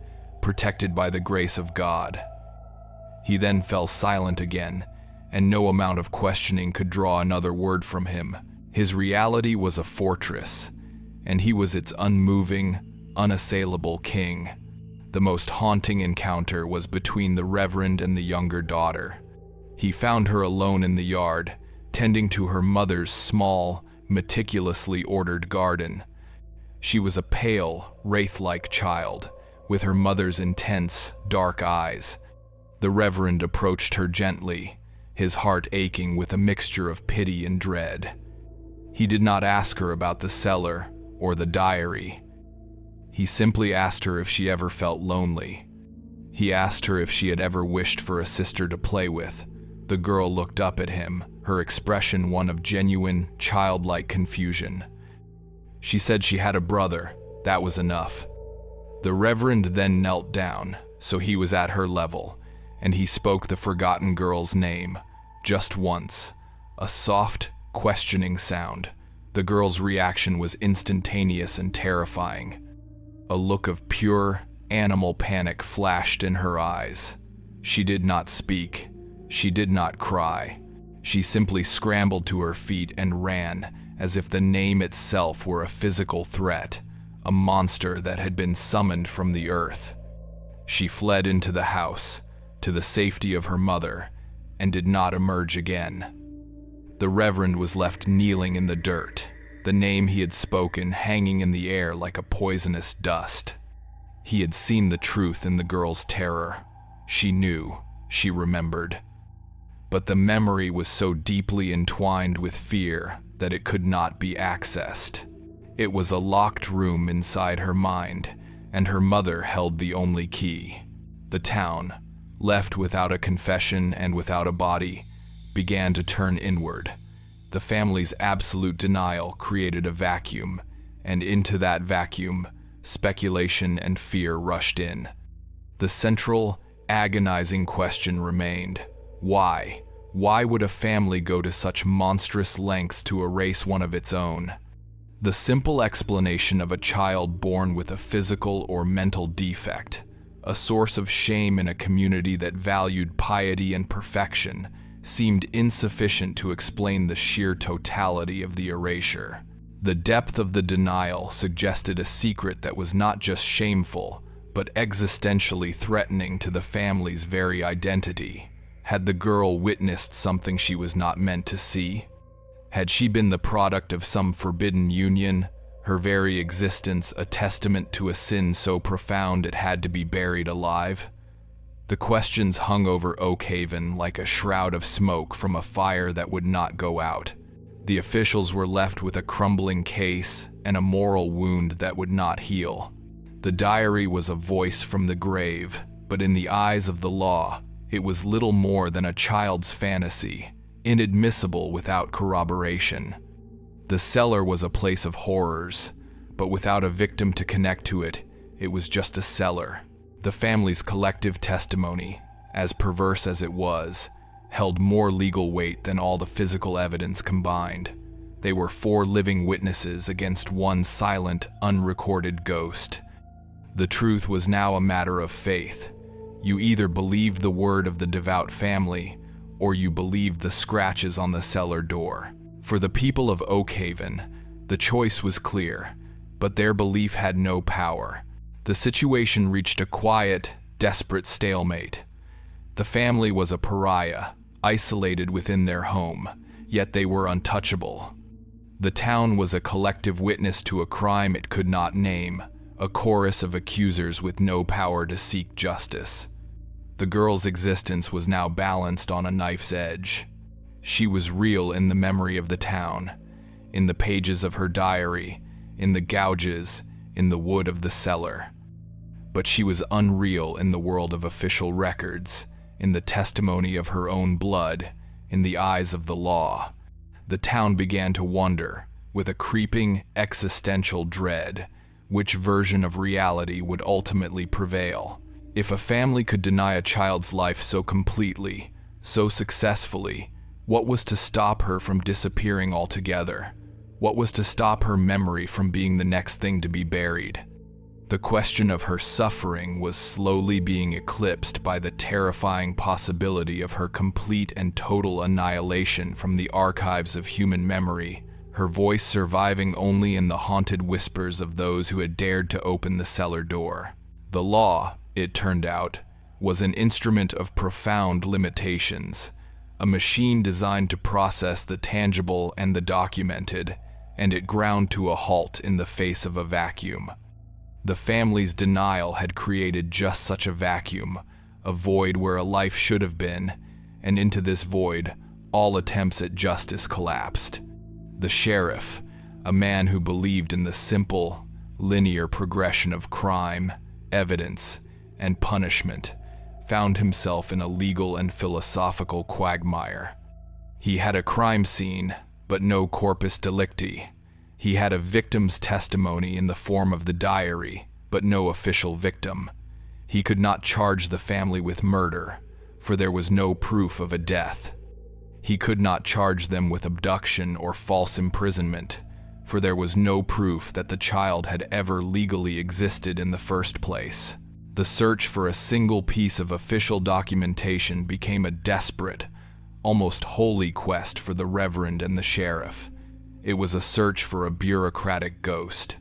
protected by the grace of God. He then fell silent again, and no amount of questioning could draw another word from him. His reality was a fortress, and he was its unmoving, unassailable king. The most haunting encounter was between the Reverend and the younger daughter. He found her alone in the yard, tending to her mother's small, meticulously ordered garden. She was a pale, wraith-like child, with her mother's intense, dark eyes. The Reverend approached her gently, his heart aching with a mixture of pity and dread. He did not ask her about the cellar or the diary. He simply asked her if she ever felt lonely. He asked her if she had ever wished for a sister to play with. The girl looked up at him, her expression one of genuine, childlike confusion. She said she had a brother. That was enough. The Reverend then knelt down, so he was at her level, and he spoke the forgotten girl's name, just once, a soft, questioning sound. The girl's reaction was instantaneous and terrifying. A look of pure, animal panic flashed in her eyes. She did not speak. She did not cry. She simply scrambled to her feet and ran, as if the name itself were a physical threat, a monster that had been summoned from the earth. She fled into the house, to the safety of her mother, and did not emerge again. The Reverend was left kneeling in the dirt, the name he had spoken hanging in the air like a poisonous dust. He had seen the truth in the girl's terror. She knew, she remembered. But the memory was so deeply entwined with fear that it could not be accessed. It was a locked room inside her mind, and her mother held the only key. The town, left without a confession and without a body, began to turn inward. The family's absolute denial created a vacuum, and into that vacuum, speculation and fear rushed in. The central, agonizing question remained: why? Why would a family go to such monstrous lengths to erase one of its own? The simple explanation of a child born with a physical or mental defect, a source of shame in a community that valued piety and perfection, seemed insufficient to explain the sheer totality of the erasure. The depth of the denial suggested a secret that was not just shameful, but existentially threatening to the family's very identity. Had the girl witnessed something she was not meant to see? Had she been the product of some forbidden union, her very existence a testament to a sin so profound it had to be buried alive? The questions hung over Oak Haven like a shroud of smoke from a fire that would not go out. The officials were left with a crumbling case and a moral wound that would not heal. The diary was a voice from the grave, but in the eyes of the law, it was little more than a child's fantasy, inadmissible without corroboration. The cellar was a place of horrors, but without a victim to connect to it, it was just a cellar. The family's collective testimony, as perverse as it was, held more legal weight than all the physical evidence combined. They were 4 living witnesses against one silent, unrecorded ghost. The truth was now a matter of faith. You either believed the word of the devout family, or you believed the scratches on the cellar door. For the people of Oak Haven, the choice was clear, but their belief had no power. The situation reached a quiet, desperate stalemate. The family was a pariah, isolated within their home, yet they were untouchable. The town was a collective witness to a crime it could not name, a chorus of accusers with no power to seek justice. The girl's existence was now balanced on a knife's edge. She was real in the memory of the town, in the pages of her diary, in the gouges, in the wood of the cellar. But she was unreal in the world of official records, in the testimony of her own blood, in the eyes of the law. The town began to wonder, with a creeping existential dread, which version of reality would ultimately prevail. If a family could deny a child's life so completely, so successfully, what was to stop her from disappearing altogether? What was to stop her memory from being the next thing to be buried? The question of her suffering was slowly being eclipsed by the terrifying possibility of her complete and total annihilation from the archives of human memory, her voice surviving only in the haunted whispers of those who had dared to open the cellar door. The law, it turned out, was an instrument of profound limitations, a machine designed to process the tangible and the documented, and it ground to a halt in the face of a vacuum. The family's denial had created just such a vacuum, a void where a life should have been, and into this void, all attempts at justice collapsed. The sheriff, a man who believed in the simple, linear progression of crime, evidence, and punishment, found himself in a legal and philosophical quagmire. He had a crime scene, but no corpus delicti. He had a victim's testimony in the form of the diary, but no official victim. He could not charge the family with murder, for there was no proof of a death. He could not charge them with abduction or false imprisonment, for there was no proof that the child had ever legally existed in the first place. The search for a single piece of official documentation became a desperate, almost holy quest for the Reverend and the sheriff. It was a search for a bureaucratic ghost.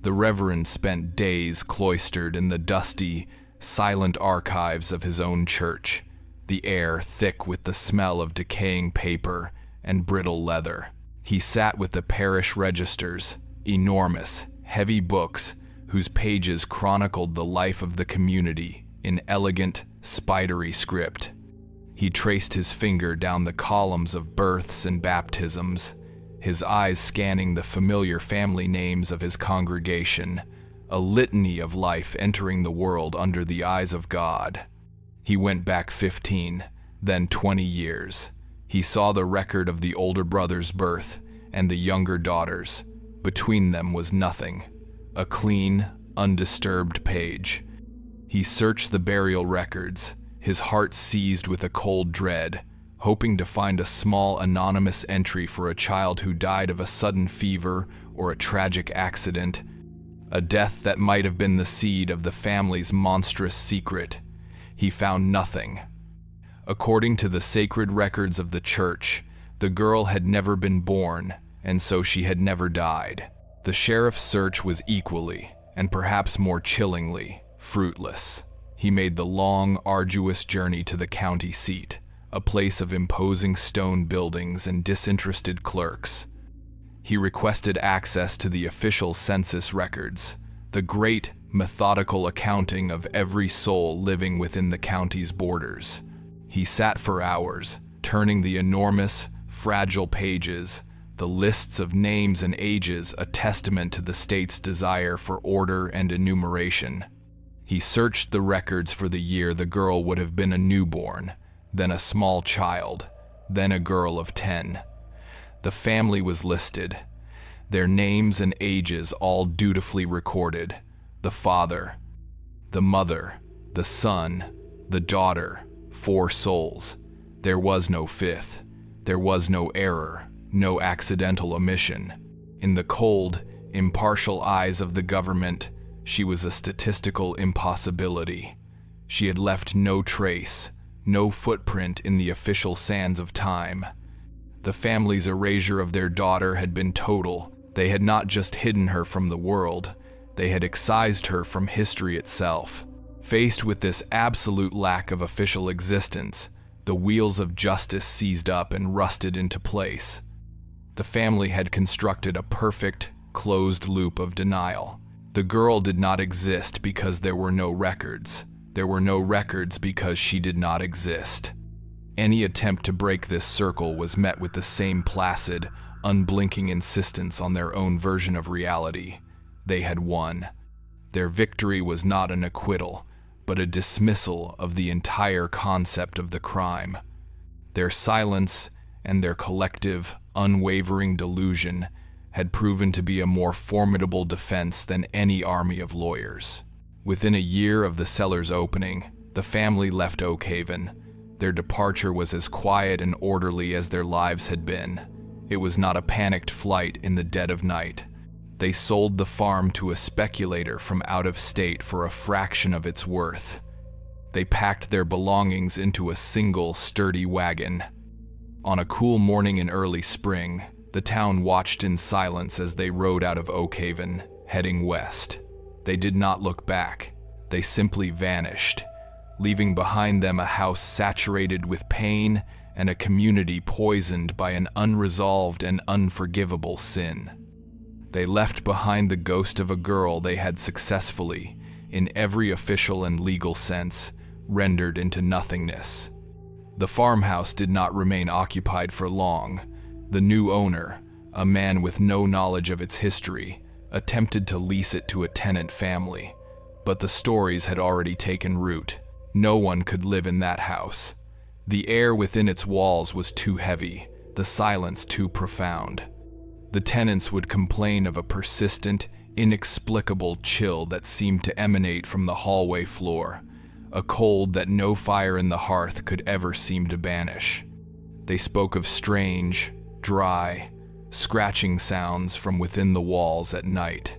The Reverend spent days cloistered in the dusty, silent archives of his own church, the air thick with the smell of decaying paper and brittle leather. He sat with the parish registers, enormous, heavy books whose pages chronicled the life of the community in elegant, spidery script. He traced his finger down the columns of births and baptisms, his eyes scanning the familiar family names of his congregation, a litany of life entering the world under the eyes of God. He went back 15, then 20 years. He saw the record of the older brother's birth and the younger daughter's. Between them was nothing, a clean, undisturbed page. He searched the burial records, his heart seized with a cold dread, hoping to find a small anonymous entry for a child who died of a sudden fever or a tragic accident, a death that might have been the seed of the family's monstrous secret. He found nothing. According to the sacred records of the church, the girl had never been born, and so she had never died. The sheriff's search was equally, and perhaps more chillingly, fruitless. He made the long, arduous journey to the county seat, a place of imposing stone buildings and disinterested clerks. He requested access to the official census records, the great, methodical accounting of every soul living within the county's borders. He sat for hours, turning the enormous, fragile pages, the lists of names and ages a testament to the state's desire for order and enumeration. He searched the records for the year the girl would have been a newborn, then a small child, then a girl of 10. The family was listed, their names and ages all dutifully recorded. The father, the mother, the son, the daughter, 4 souls. There was no fifth. There was no error, no accidental omission. In the cold, impartial eyes of the government, she was a statistical impossibility. She had left no trace, no footprint in the official sands of time. The family's erasure of their daughter had been total. They had not just hidden her from the world, they had excised her from history itself. Faced with this absolute lack of official existence, The wheels of justice seized up and rusted into place. The family had constructed a perfect, closed loop of denial. The girl did not exist because there were no records. There were no records because she did not exist. Any attempt to break this circle was met with the same placid, unblinking insistence on their own version of reality. They had won. Their victory was not an acquittal, but a dismissal of the entire concept of the crime. Their silence and their collective, unwavering delusion had proven to be a more formidable defense than any army of lawyers. Within a year of the cellar's opening, the family left Oakhaven. Their departure was as quiet and orderly as their lives had been. It was not a panicked flight in the dead of night. They sold the farm to a speculator from out of state for a fraction of its worth. They packed their belongings into a single, sturdy wagon. On a cool morning in early spring, the town watched in silence as they rode out of Oakhaven, heading west. They did not look back. They simply vanished, leaving behind them a house saturated with pain and a community poisoned by an unresolved and unforgivable sin. They left behind the ghost of a girl they had successfully, in every official and legal sense, rendered into nothingness. The farmhouse did not remain occupied for long. The new owner, a man with no knowledge of its history, attempted to lease it to a tenant family, but the stories had already taken root. No one could live in that house. The air within its walls was too heavy, the silence too profound. The tenants would complain of a persistent, inexplicable chill that seemed to emanate from the hallway floor, a cold that no fire in the hearth could ever seem to banish. They spoke of strange, dry, scratching sounds from within the walls at night.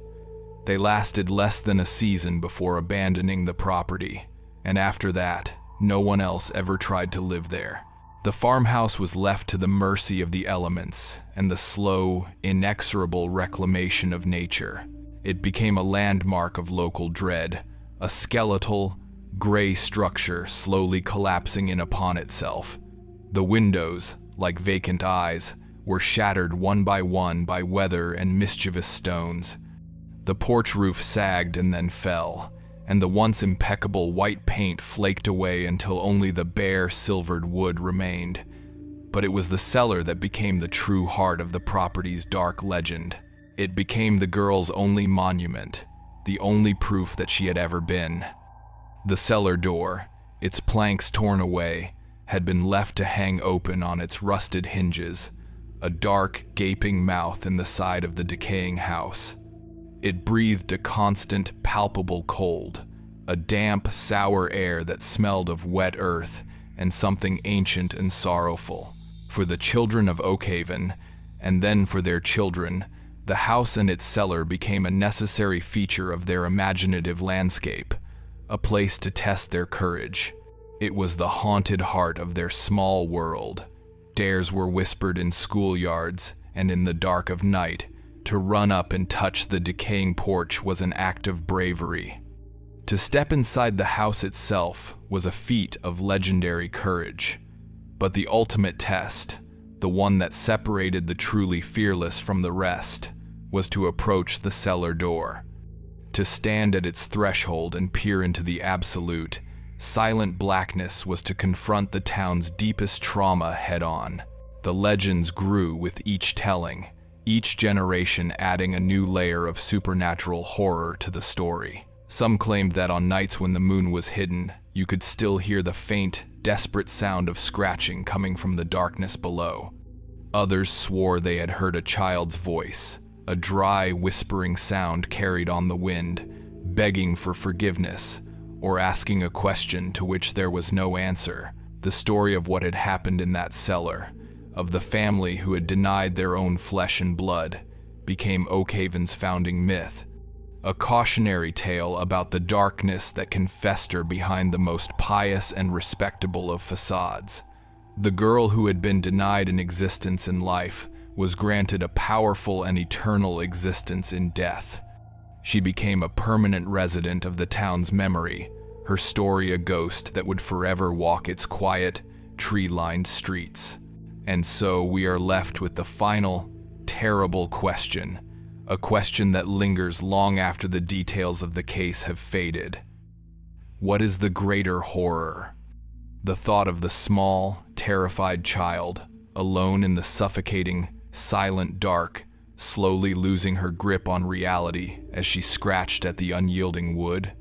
They lasted less than a season before abandoning the property, and after that, no one else ever tried to live there. The farmhouse was left to the mercy of the elements and the slow, inexorable reclamation of nature. It became a landmark of local dread, a skeletal, gray structure slowly collapsing in upon itself. The windows, like vacant eyes, were shattered one by weather and mischievous stones. The porch roof sagged and then fell, and the once impeccable white paint flaked away until only the bare silvered wood remained. But it was the cellar that became the true heart of the property's dark legend. It became the girl's only monument, the only proof that she had ever been. The cellar door, its planks torn away, had been left to hang open on its rusted hinges, a dark, gaping mouth in the side of the decaying house. It breathed a constant, palpable cold, a damp, sour air that smelled of wet earth and something ancient and sorrowful. For the children of Oakhaven, and then for their children, the house and its cellar became a necessary feature of their imaginative landscape, a place to test their courage. It was the haunted heart of their small world. Dares were whispered in schoolyards and in the dark of night. To run up and touch the decaying porch was an act of bravery. To step inside the house itself was a feat of legendary courage. But the ultimate test, the one that separated the truly fearless from the rest, was to approach the cellar door. To stand at its threshold and peer into the absolute, silent blackness was to confront the town's deepest trauma head-on. The legends grew with each telling, each generation adding a new layer of supernatural horror to the story. Some claimed that on nights when the moon was hidden, you could still hear the faint, desperate sound of scratching coming from the darkness below. Others swore they had heard a child's voice, a dry, whispering sound carried on the wind, begging for forgiveness, or asking a question to which there was no answer. The story of what had happened in that cellar, of the family who had denied their own flesh and blood, became Oakhaven's founding myth, a cautionary tale about the darkness that can fester behind the most pious and respectable of facades. The girl who had been denied an existence in life was granted a powerful and eternal existence in death. She became a permanent resident of the town's memory, her story a ghost that would forever walk its quiet, tree-lined streets. And so we are left with the final, terrible question, a question that lingers long after the details of the case have faded. What is the greater horror? The thought of the small, terrified child, alone in the suffocating, silent dark, slowly losing her grip on reality as she scratched at the unyielding wood?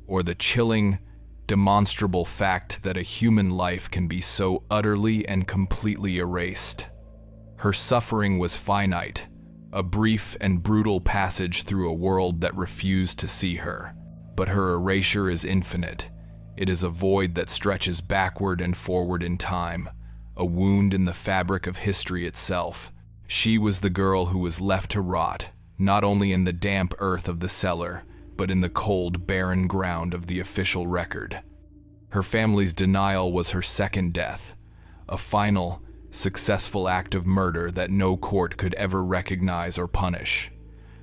Or the chilling, demonstrable fact that a human life can be so utterly and completely erased? Her suffering was finite, a brief and brutal passage through a world that refused to see her. But her erasure is infinite. It is a void that stretches backward and forward in time, a wound in the fabric of history itself. She was the girl who was left to rot, not only in the damp earth of the cellar, but in the cold, barren ground of the official record. Her family's denial was her second death, a final, successful act of murder that no court could ever recognize or punish.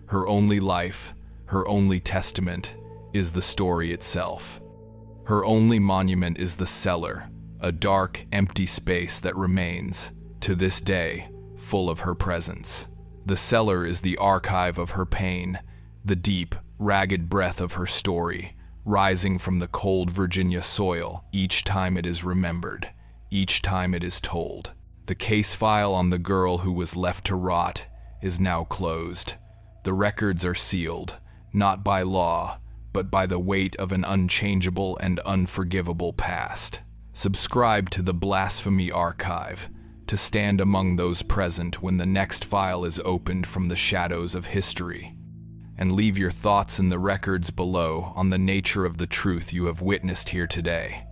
Her only life, her only testament, is the story itself. Her only monument is the cellar, a dark, empty space that remains, to this day, full of her presence. The cellar is the archive of her pain, the deep, ragged breath of her story, rising from the cold Virginia soil each time it is remembered, each time it is told. The case file on the girl who was left to rot is now closed. The records are sealed, not by law, but by the weight of an unchangeable and unforgivable past. Subscribe to the Blasphemy Archive to stand among those present when the next file is opened from the shadows of history. And leave your thoughts in the records below on the nature of the truth you have witnessed here today.